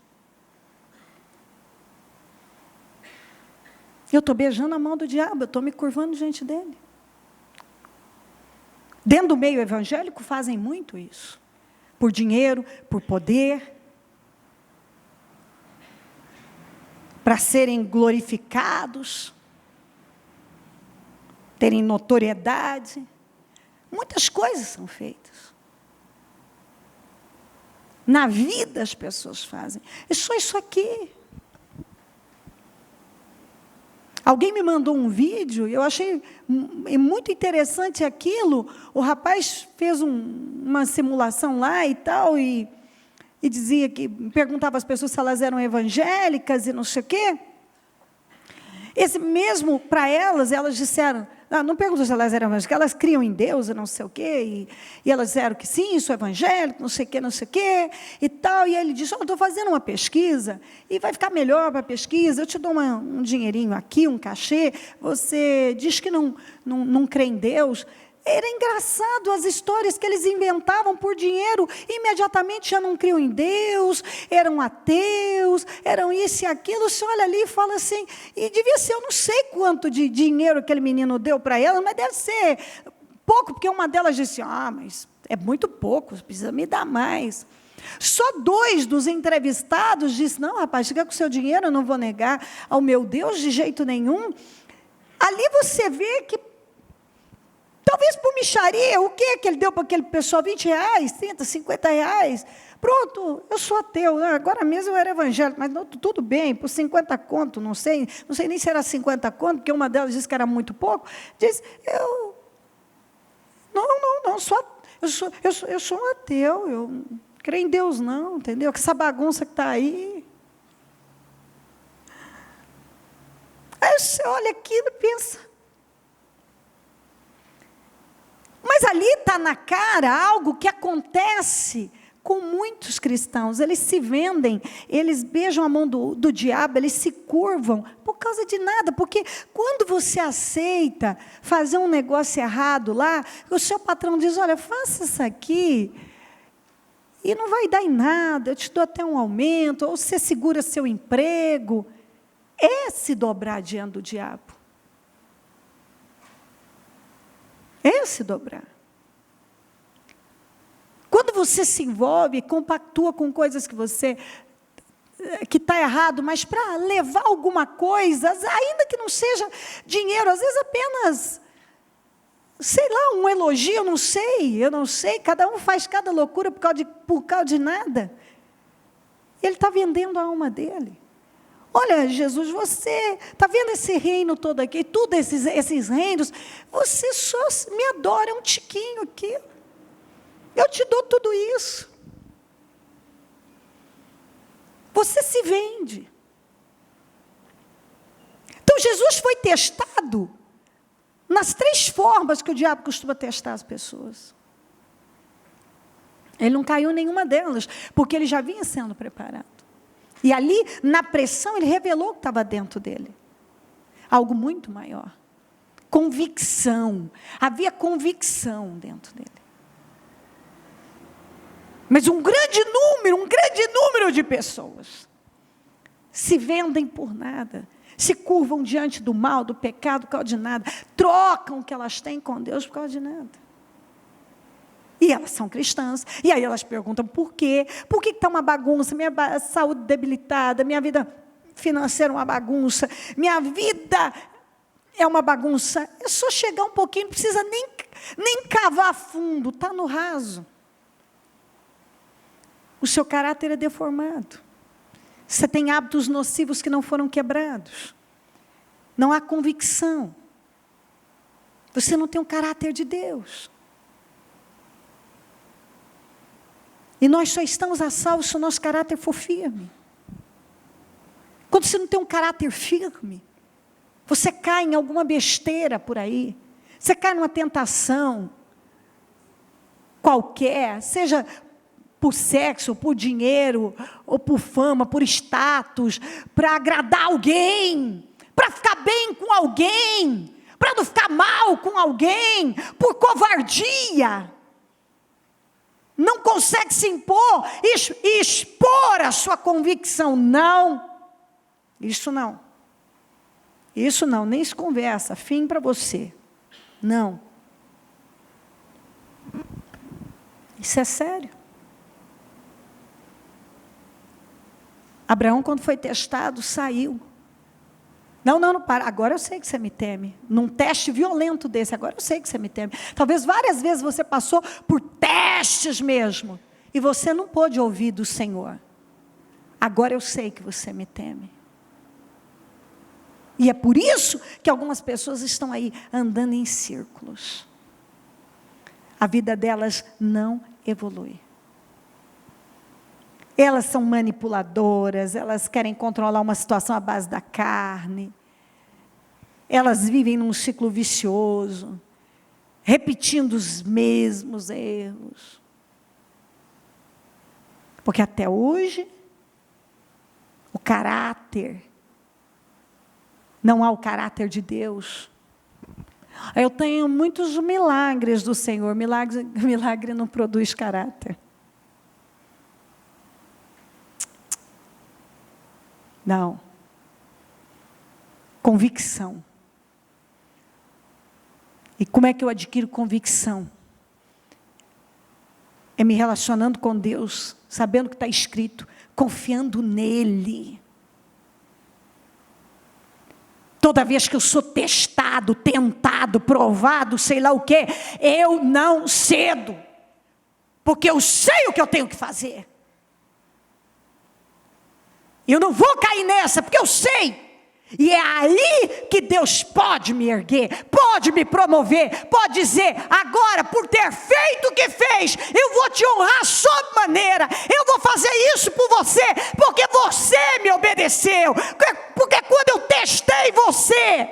Eu estou beijando a mão do diabo, eu estou me curvando diante dele. Dentro do meio evangélico fazem muito isso. Por dinheiro, por poder. Para serem glorificados. Terem notoriedade. Muitas coisas são feitas. Na vida as pessoas fazem. É só isso aqui. Alguém me mandou um vídeo, eu achei muito interessante aquilo. O rapaz fez uma simulação lá e tal, e dizia que, perguntava às pessoas se elas eram evangélicas e não sei o quê. Esse mesmo, para elas disseram, não perguntou se elas eram evangélicas, elas criam em Deus e não sei o quê, e elas disseram que sim, isso é evangélico, não sei o quê, e tal. E ele disse, estou fazendo uma pesquisa, e vai ficar melhor para a pesquisa, eu te dou um dinheirinho aqui, um cachê, você diz que não crê em Deus. Era engraçado as histórias que eles inventavam por dinheiro, imediatamente já não criam em Deus, eram ateus, eram isso e aquilo. Você olha ali e fala assim, e devia ser, eu não sei quanto de dinheiro aquele menino deu para ela, mas deve ser pouco, porque uma delas disse, mas é muito pouco, precisa me dar mais. Só 2 dos entrevistados disseram, não, rapaz, fica com o seu dinheiro, eu não vou negar ao meu Deus de jeito nenhum. Ali você vê que talvez por mixaria, o que ele deu para aquele pessoal? 20 reais, 30, 50 reais. Pronto, eu sou ateu. Agora mesmo eu era evangélico, mas não, tudo bem, por 50 conto, não sei nem se era 50 conto, porque uma delas disse que era muito pouco. Diz, eu sou um ateu, eu não creio em Deus não, entendeu? Que essa bagunça que está aí. Aí você olha aquilo e pensa, mas ali está na cara algo que acontece com muitos cristãos. Eles se vendem, eles beijam a mão do diabo, eles se curvam por causa de nada. Porque quando você aceita fazer um negócio errado lá, o seu patrão diz, olha, faça isso aqui e não vai dar em nada, eu te dou até um aumento, ou você segura seu emprego. É se dobrar diante do diabo. É se dobrar. Quando você se envolve, compactua com coisas que está errado, mas para levar alguma coisa, ainda que não seja dinheiro, às vezes apenas, sei lá, um elogio, eu não sei, cada um faz cada loucura por causa de nada. Ele está vendendo a alma dele. Olha, Jesus, você está vendo esse reino todo aqui, todos esses reinos, você só me adora, é um tiquinho aqui. Eu te dou tudo isso. Você se vende. Então, Jesus foi testado nas 3 formas que o diabo costuma testar as pessoas. Ele não caiu em nenhuma delas, porque ele já vinha sendo preparado. E ali, na pressão, ele revelou o que estava dentro dele. Algo muito maior. Convicção. Havia convicção dentro dele. Mas um grande número de pessoas se vendem por nada. Se curvam diante do mal, do pecado, por causa de nada. Trocam o que elas têm com Deus por causa de nada. E elas são cristãs, e aí elas perguntam por quê? Por que está uma bagunça? Minha saúde debilitada, minha vida financeira é uma bagunça, minha vida é uma bagunça. É só chegar um pouquinho, não precisa nem cavar fundo, está no raso. O seu caráter é deformado. Você tem hábitos nocivos que não foram quebrados. Não há convicção. Você não tem o caráter de Deus. E nós só estamos a salvo se o nosso caráter for firme. Quando você não tem um caráter firme, você cai em alguma besteira por aí, você cai numa tentação qualquer, seja por sexo, por dinheiro, ou por fama, por status, para agradar alguém, para ficar bem com alguém, para não ficar mal com alguém, por covardia. Não consegue se impor e expor a sua convicção. Não. Isso não, nem se conversa, fim para você. Não. Isso é sério. Abraão, quando foi testado, saiu. Não, para. Agora eu sei que você me teme. Num teste violento desse, agora eu sei que você me teme. Talvez várias vezes você passou por testes mesmo, e você não pôde ouvir do Senhor. Agora eu sei que você me teme. E é por isso que algumas pessoas estão aí andando em círculos. A vida delas não evolui. Elas são manipuladoras, elas querem controlar uma situação à base da carne. elas vivem num ciclo vicioso, repetindo os mesmos erros. Porque até hoje, o caráter, não há o caráter de Deus. Eu tenho muitos milagres do Senhor, milagre não produz caráter. Não. Convicção. E como é que eu adquiro convicção? É me relacionando com Deus, sabendo o que está escrito, confiando nele. Toda vez que eu sou testado, tentado, provado, sei lá o quê, eu não cedo, porque eu sei o que eu tenho que fazer. Eu não vou cair nessa, porque eu sei. E é aí que Deus pode me erguer, pode me promover, pode dizer, agora por ter feito o que fez, eu vou te honrar sobremaneira, eu vou fazer isso por você, porque você me obedeceu, porque quando eu testei você,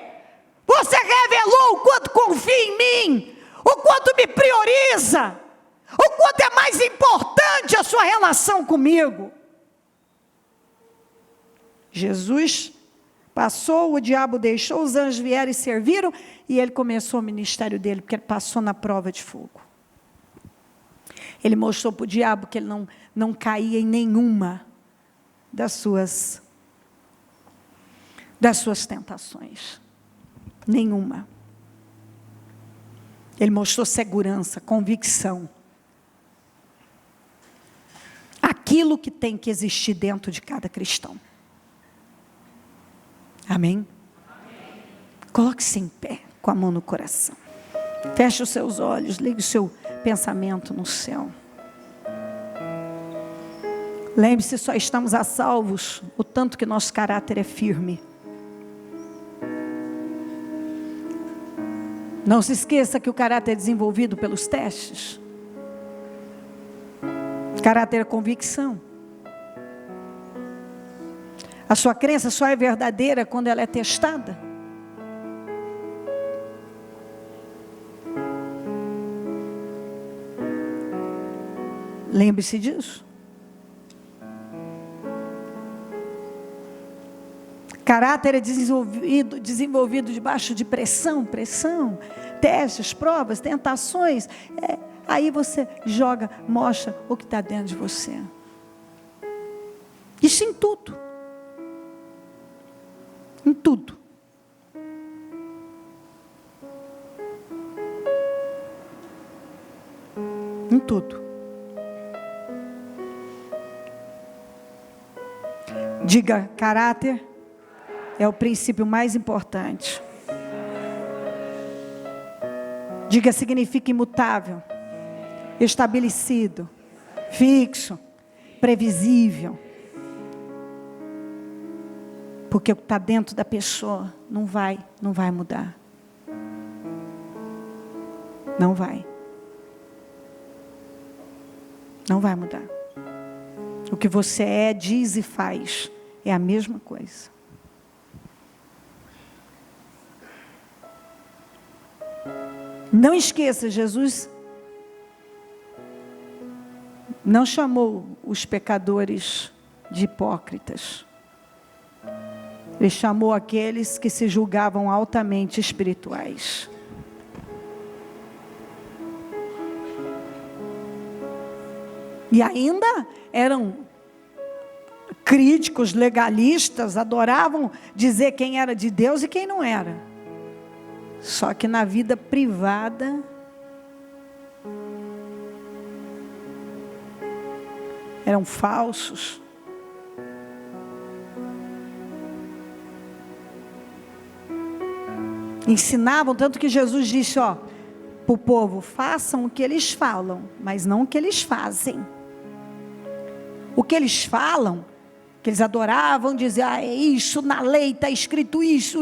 você revelou o quanto confia em mim, o quanto me prioriza, o quanto é mais importante a sua relação comigo. Jesus passou, o diabo deixou, os anjos vieram e serviram, e ele começou o ministério dele, porque ele passou na prova de fogo. Ele mostrou para o diabo que ele não caía em nenhuma das suas tentações. Nenhuma. Ele mostrou segurança, convicção. Aquilo que tem que existir dentro de cada cristão. Amém? Amém. Coloque-se em pé, com a mão no coração. Feche os seus olhos, ligue o seu pensamento no céu. Lembre-se, só estamos a salvos o tanto que nosso caráter é firme. Não se esqueça que o caráter é desenvolvido pelos testes. Caráter é convicção. A sua crença só é verdadeira quando ela é testada. Lembre-se disso. Caráter é desenvolvido debaixo de pressão, testes, provas, tentações. Aí você joga, mostra o que está dentro de você. Isso em tudo. Em tudo. Em tudo. Diga, caráter é o princípio mais importante. Diga, significa imutável, estabelecido, fixo, previsível. Porque o que está dentro da pessoa não vai mudar. Não vai. Não vai mudar. O que você é, diz e faz é a mesma coisa. Não esqueça, Jesus não chamou os pecadores de hipócritas. Ele chamou aqueles que se julgavam altamente espirituais. E ainda eram críticos, legalistas, adoravam dizer quem era de Deus e quem não era. Só que na vida privada, eram falsos. Ensinavam, tanto que Jesus disse, para o povo, façam o que eles falam, mas não o que eles fazem. O que eles falam, que eles adoravam, dizer, isso na lei está escrito isso.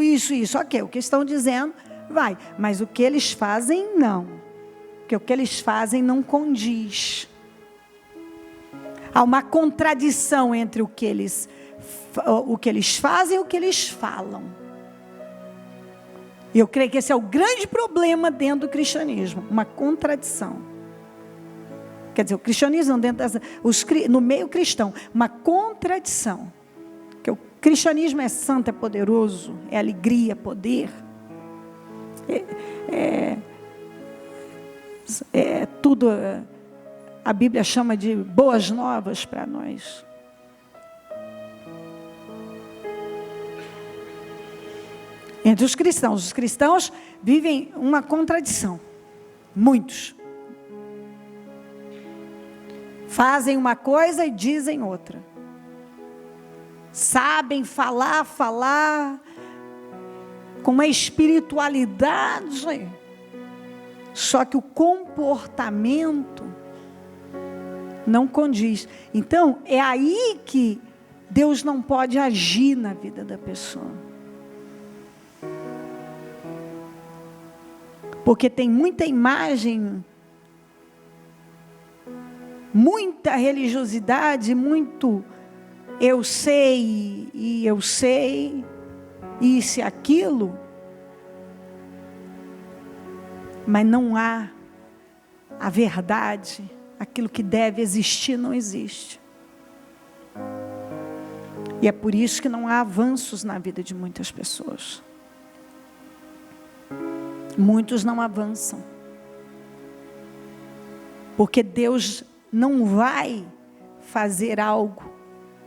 Ok, o que estão dizendo, vai. Mas o que eles fazem, não. Porque o que eles fazem não condiz. Há uma contradição entre o que eles fazem e o que eles falam. E eu creio que esse é o grande problema dentro do cristianismo, uma contradição. Quer dizer, o cristianismo dentro no meio cristão, uma contradição. Que o cristianismo é santo, é poderoso, é alegria, poder. É tudo, a Bíblia chama de boas novas para nós. Entre os cristãos vivem uma contradição. Muitos fazem uma coisa e dizem outra. Sabem falar com uma espiritualidade, só que o comportamento não condiz. Então, é aí que Deus não pode agir na vida da pessoa. Porque tem muita imagem, muita religiosidade, muito eu sei, isso e aquilo, mas não há a verdade, aquilo que deve existir não existe. E é por isso que não há avanços na vida de muitas pessoas. Muitos não avançam. Porque Deus não vai fazer algo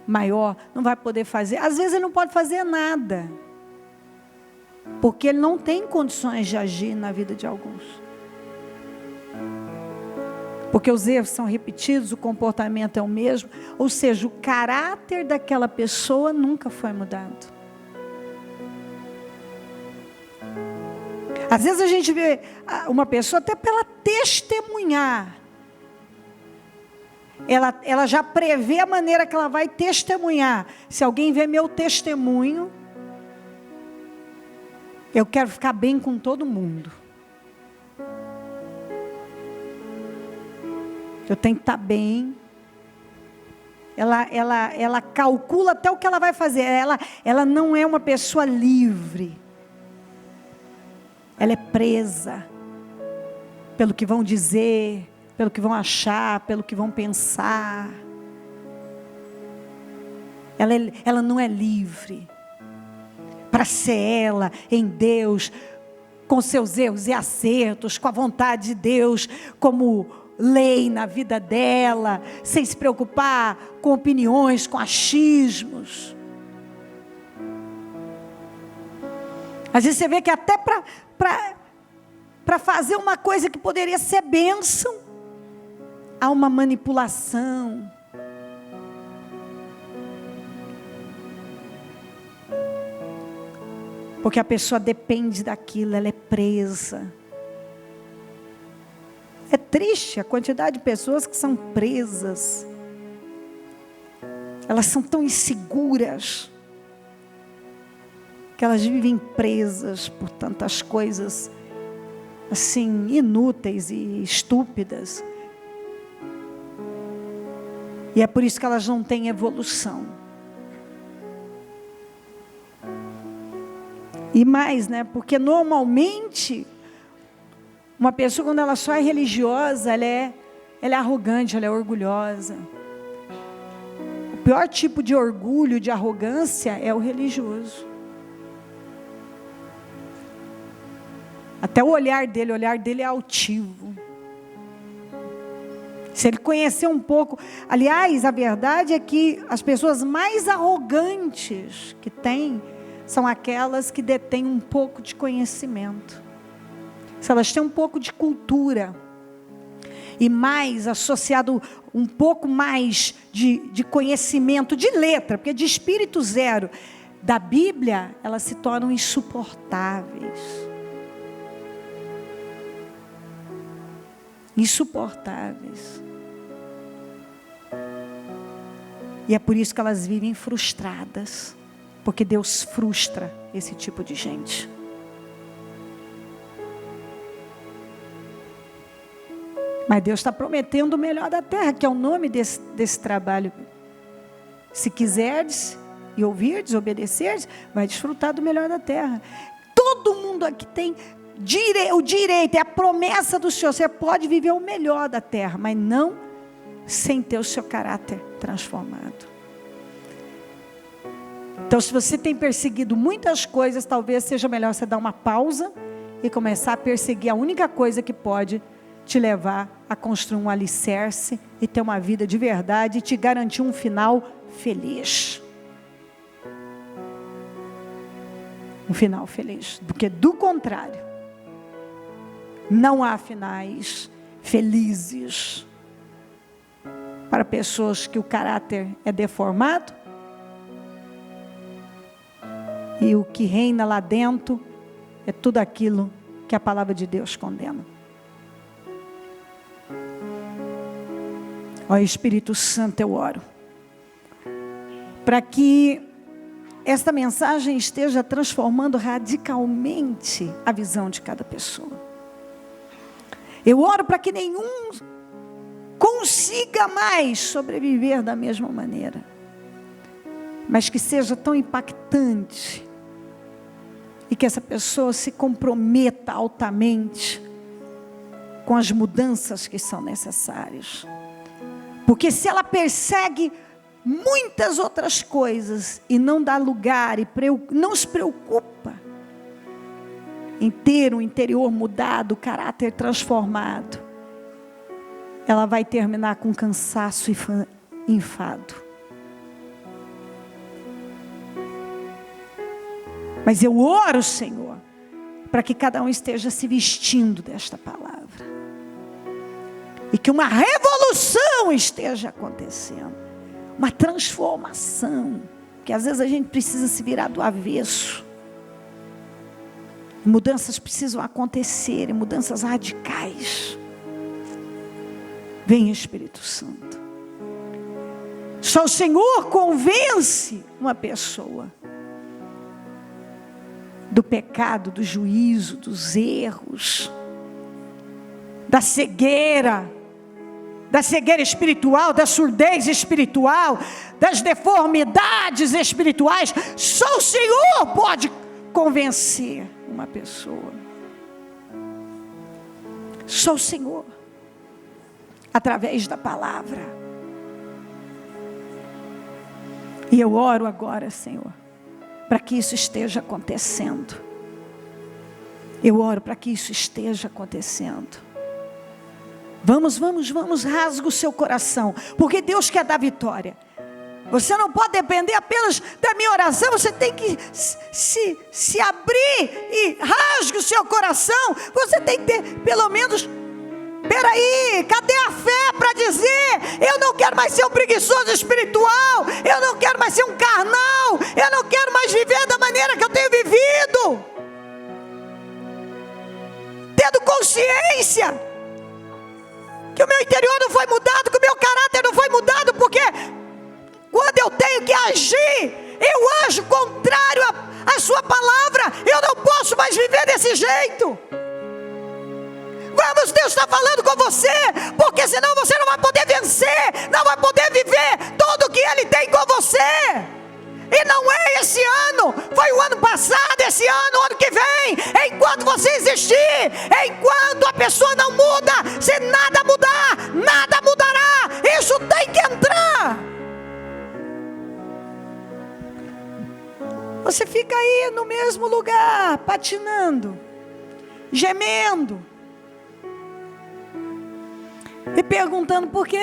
maior, não vai poder fazer. Às vezes Ele não pode fazer nada. Porque Ele não tem condições de agir na vida de alguns. Porque os erros são repetidos, o comportamento é o mesmo. Ou seja, o caráter daquela pessoa nunca foi mudado. Às vezes a gente vê uma pessoa, até para ela testemunhar, ela já prevê a maneira que ela vai testemunhar. Se alguém vê meu testemunho, eu quero ficar bem com todo mundo. Eu tenho que estar bem. Ela calcula até o que ela vai fazer. Ela não é uma pessoa livre. Ela é presa pelo que vão dizer, pelo que vão achar, pelo que vão pensar. Ela não é livre para ser ela em Deus, com seus erros e acertos, com a vontade de Deus como lei na vida dela, sem se preocupar com opiniões, com achismos. Às vezes você vê que até para fazer uma coisa que poderia ser bênção, há uma manipulação. Porque a pessoa depende daquilo, ela é presa. É triste a quantidade de pessoas que são presas. Elas são tão inseguras, que elas vivem presas por tantas coisas, assim, inúteis e estúpidas. E é por isso que elas não têm evolução. E mais, né? Porque normalmente, uma pessoa, quando ela só é religiosa, ela é arrogante, ela é orgulhosa. O pior tipo de orgulho, de arrogância, é o religioso. Até o olhar dele é altivo. Se ele conhecer um pouco... Aliás, a verdade é que as pessoas mais arrogantes que tem, são aquelas que detêm um pouco de conhecimento. Se elas têm um pouco de cultura, e mais associado um pouco mais de conhecimento, de letra, porque de espírito zero, da Bíblia, elas se tornam insuportáveis. Insuportáveis. E é por isso que elas vivem frustradas, porque Deus frustra esse tipo de gente. Mas Deus está prometendo o melhor da terra, que é o nome desse trabalho. Se quiserdes e ouvirdes, obedecerdes, vai desfrutar do melhor da terra. todo mundo aqui tem o direito, é a promessa do Senhor. Você pode viver o melhor da terra, mas não sem ter o seu caráter transformado. Então, se você tem perseguido muitas coisas, talvez seja melhor você dar uma pausa e começar a perseguir a única coisa que pode te levar a construir um alicerce e ter uma vida de verdade e te garantir um final feliz. Um final feliz. Porque do contrário, não há finais felizes para pessoas que o caráter é deformado e o que reina lá dentro é tudo aquilo que a palavra de Deus condena. Ó Espírito Santo, eu oro para que esta mensagem esteja transformando radicalmente a visão de cada pessoa. Eu oro para que nenhum consiga mais sobreviver da mesma maneira, mas que seja tão impactante e que essa pessoa se comprometa altamente com as mudanças que são necessárias. Porque se ela persegue muitas outras coisas e não dá lugar e não se preocupa em ter um interior mudado, o caráter transformado, ela vai terminar com cansaço e enfado. Mas eu oro, Senhor, para que cada um esteja se vestindo desta palavra. E que uma revolução esteja acontecendo. Uma transformação. Que às vezes a gente precisa se virar do avesso. Mudanças precisam acontecer, mudanças radicais. Vem, Espírito Santo. Só o Senhor convence uma pessoa do pecado, do juízo, dos erros, da cegueira espiritual, da surdez espiritual, das deformidades espirituais. Só o Senhor pode convencer uma pessoa. Só o Senhor, através da palavra. E eu oro agora, Senhor, para que isso esteja acontecendo. Eu oro para que isso esteja acontecendo. Vamos, rasga o seu coração, porque Deus quer dar vitória. Você não pode depender apenas da minha oração, você tem que se abrir e rasgue o seu coração. Você tem que ter pelo menos, peraí, cadê a fé para dizer, eu não quero mais ser um preguiçoso espiritual, eu não quero mais ser um carnal, eu não quero mais viver da maneira que eu tenho vivido. Tendo consciência que o meu interior não foi mudado, que o meu caráter não foi mudado, porque quando eu tenho que agir, eu ajo contrário à sua palavra. Eu não posso mais viver desse jeito. Vamos, Deus está falando com você, porque senão você não vai poder vencer, não vai poder viver tudo o que Ele tem com você. E não é esse ano, foi o ano passado, esse ano, o ano que vem. Enquanto você existir, enquanto a pessoa não muda, se nada mudar, nada mudará. Isso tem que entrar. Você fica aí no mesmo lugar, patinando, gemendo, e perguntando por quê?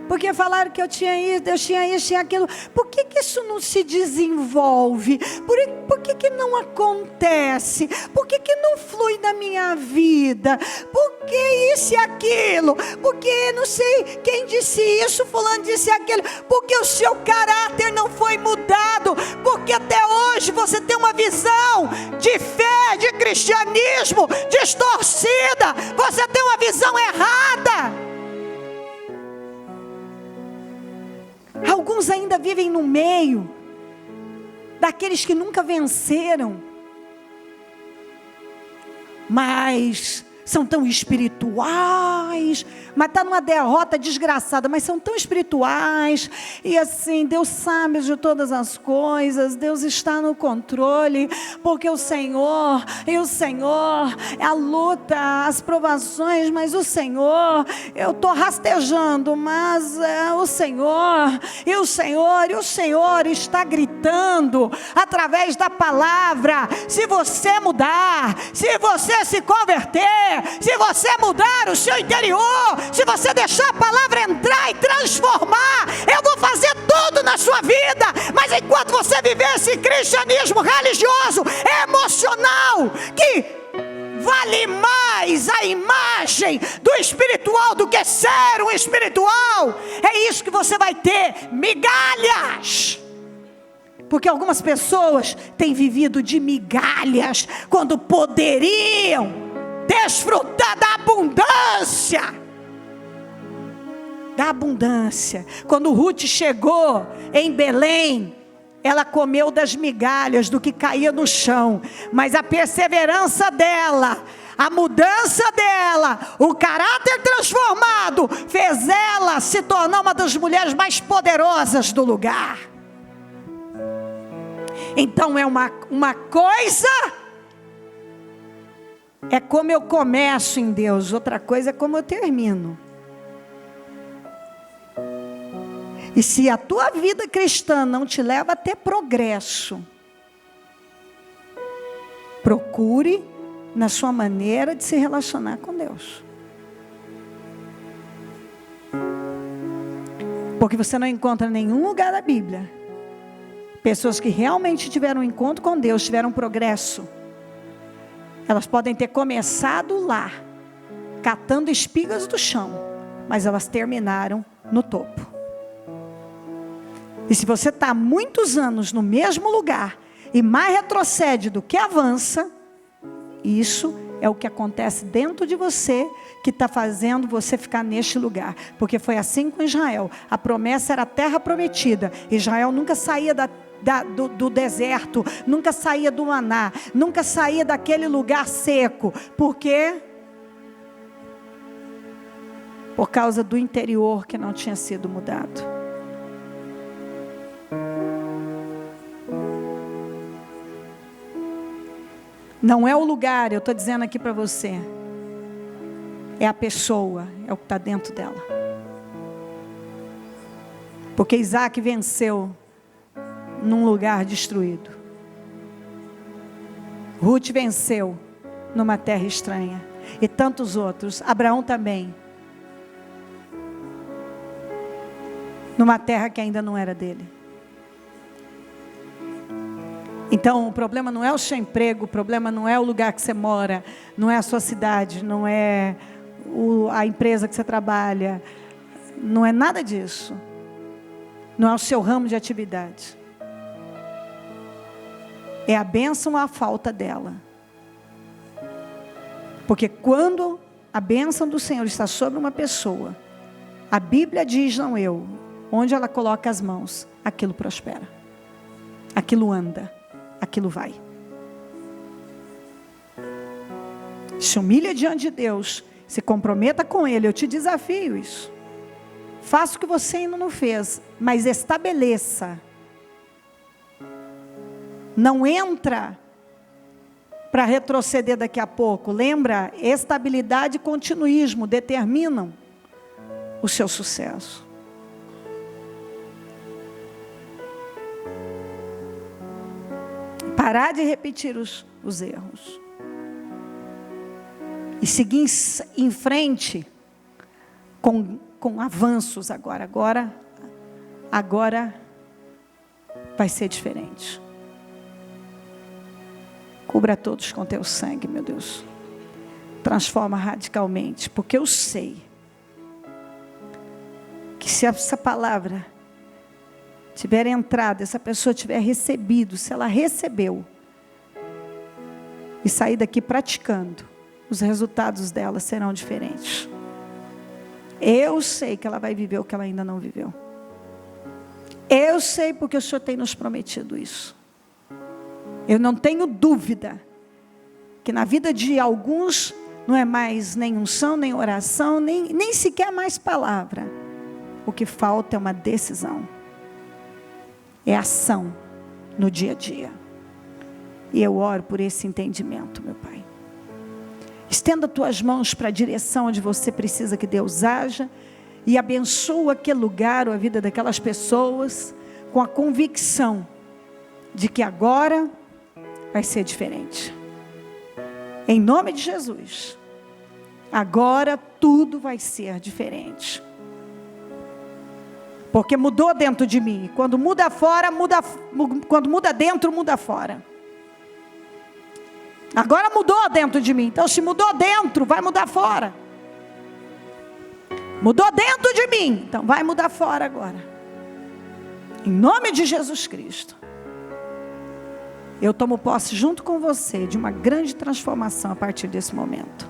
Porque falaram que eu tinha isso, Deus tinha isso, tinha aquilo. Por que isso não se desenvolve? Por que não acontece? Por que não flui na minha vida? Por que isso e aquilo? Porque não sei quem disse isso, fulano disse aquilo. Porque o seu caráter não foi mudado. Porque até hoje você tem uma visão de fé, de cristianismo distorcida. Você tem uma visão errada. Alguns ainda vivem no meio daqueles que nunca venceram, mas são tão espirituais, mas está numa derrota desgraçada, mas são tão espirituais, e assim, Deus sabe de todas as coisas, Deus está no controle, porque o Senhor, a luta, as provações, mas o Senhor, eu estou rastejando, mas o Senhor está gritando, através da palavra, se você mudar, se você se converter, se você mudar o seu interior, se você deixar a palavra entrar e transformar, eu vou fazer tudo na sua vida. Mas enquanto você viver esse cristianismo religioso, emocional, que vale mais a imagem do espiritual do que ser um espiritual, é isso que você vai ter, migalhas. Porque algumas pessoas têm vivido de migalhas, quando poderiam desfrutar da abundância. Quando Ruth chegou em Belém, ela comeu das migalhas do que caía no chão, mas a perseverança dela, a mudança dela, o caráter transformado, fez ela se tornar uma das mulheres mais poderosas do lugar. Então é uma coisa é como eu começo em Deus, outra coisa é como eu termino. E se a tua vida cristã não te leva a ter progresso, procure na sua maneira de se relacionar com Deus. Porque você não encontra em nenhum lugar da Bíblia pessoas que realmente tiveram um encontro com Deus, tiveram progresso. Elas podem ter começado lá, catando espigas do chão, mas elas terminaram no topo. E se você está há muitos anos no mesmo lugar, e mais retrocede do que avança, isso é o que acontece dentro de você, que está fazendo você ficar neste lugar. Porque foi assim com Israel. A promessa era a terra prometida. Israel nunca saía do deserto, nunca saía do maná, nunca saía daquele lugar seco. Por quê? Por causa do interior que não tinha sido mudado. Não é o lugar, eu estou dizendo aqui para você. É a pessoa, é o que está dentro dela. Porque Isaac venceu num lugar destruído. Ruth venceu numa terra estranha. E tantos outros. Abraão também. Numa terra que ainda não era dele. Então o problema não é o seu emprego, o problema não é o lugar que você mora, não é a sua cidade, não é a empresa que você trabalha, não é nada disso. Não é o seu ramo de atividade. É a bênção ou a falta dela. Porque quando a bênção do Senhor está sobre uma pessoa, a Bíblia diz, não eu, onde ela coloca as mãos, aquilo prospera, aquilo anda, aquilo vai. Se humilha diante de Deus, se comprometa com Ele, eu te desafio isso. Faça o que você ainda não fez, mas estabeleça. Não entra para retroceder daqui a pouco. Lembra, estabilidade e continuismo determinam o seu sucesso. Parar de repetir os erros. E seguir em frente com avanços agora. Agora vai ser diferente. Cubra todos com teu sangue, meu Deus. Transforma radicalmente, porque eu sei que se essa palavra tiver entrado, essa pessoa tiver recebido, se ela recebeu e sair daqui praticando, os resultados dela serão diferentes. Eu sei que ela vai viver o que ela ainda não viveu. Eu sei porque o Senhor tem nos prometido isso. Eu não tenho dúvida que na vida de alguns Não é mais nem unção, nem oração, nem sequer mais palavra. O que falta é uma decisão. É ação no dia a dia. E eu oro por esse entendimento, meu Pai. Estenda tuas mãos para a direção onde você precisa que Deus haja. E abençoa aquele lugar ou a vida daquelas pessoas. Com a convicção de que agora vai ser diferente. Em nome de Jesus. Agora tudo vai ser diferente. Porque mudou dentro de mim. Quando muda fora, quando muda dentro, muda fora. Agora mudou dentro de mim. Então se mudou dentro, vai mudar fora. Mudou dentro de mim, então vai mudar fora agora. Em nome de Jesus Cristo. Eu tomo posse junto com você de uma grande transformação a partir desse momento.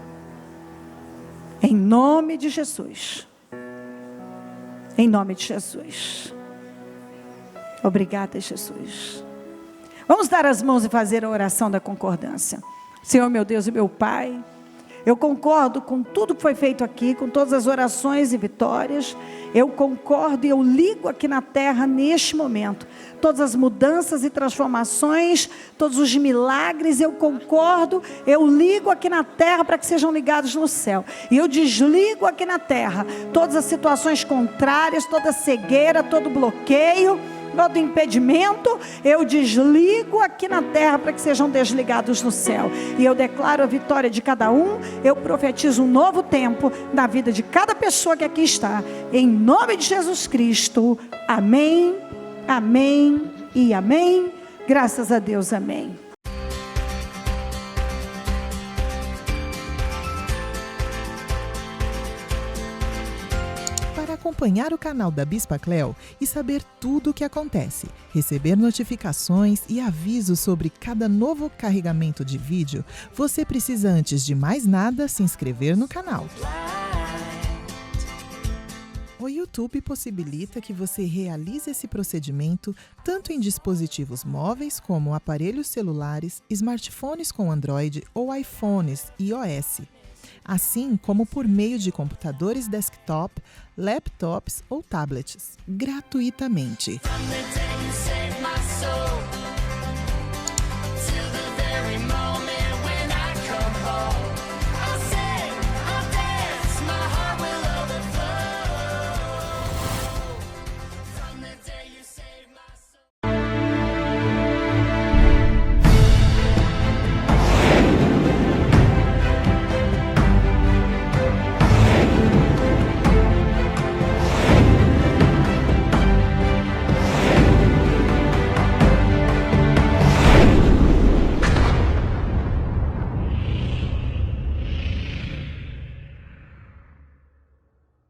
Em nome de Jesus. Em nome de Jesus. Obrigada, Jesus. Vamos dar as mãos e fazer a oração da concordância. Senhor, meu Deus e meu Pai, eu concordo com tudo que foi feito aqui, com todas as orações e vitórias. Eu concordo e eu ligo aqui na terra neste momento. Todas as mudanças e transformações, todos os milagres, eu concordo. Eu ligo aqui na terra para que sejam ligados no céu. E eu desligo aqui na terra todas as situações contrárias, toda cegueira, todo bloqueio, todo impedimento, eu desligo aqui na terra para que sejam desligados no céu. E eu declaro a vitória de cada um. Eu profetizo um novo tempo na vida de cada pessoa que aqui está. Em nome de Jesus Cristo. Amém, amém e amém. Graças a Deus, amém.
Acompanhar o canal da Bispa Cleo e saber tudo o que acontece, receber notificações e avisos sobre cada novo carregamento de vídeo, você precisa, antes de mais nada, se inscrever no canal. O YouTube possibilita que você realize esse procedimento tanto em dispositivos móveis como aparelhos celulares, smartphones com Android ou iPhones iOS. Assim como por meio de computadores desktop, laptops ou tablets, gratuitamente.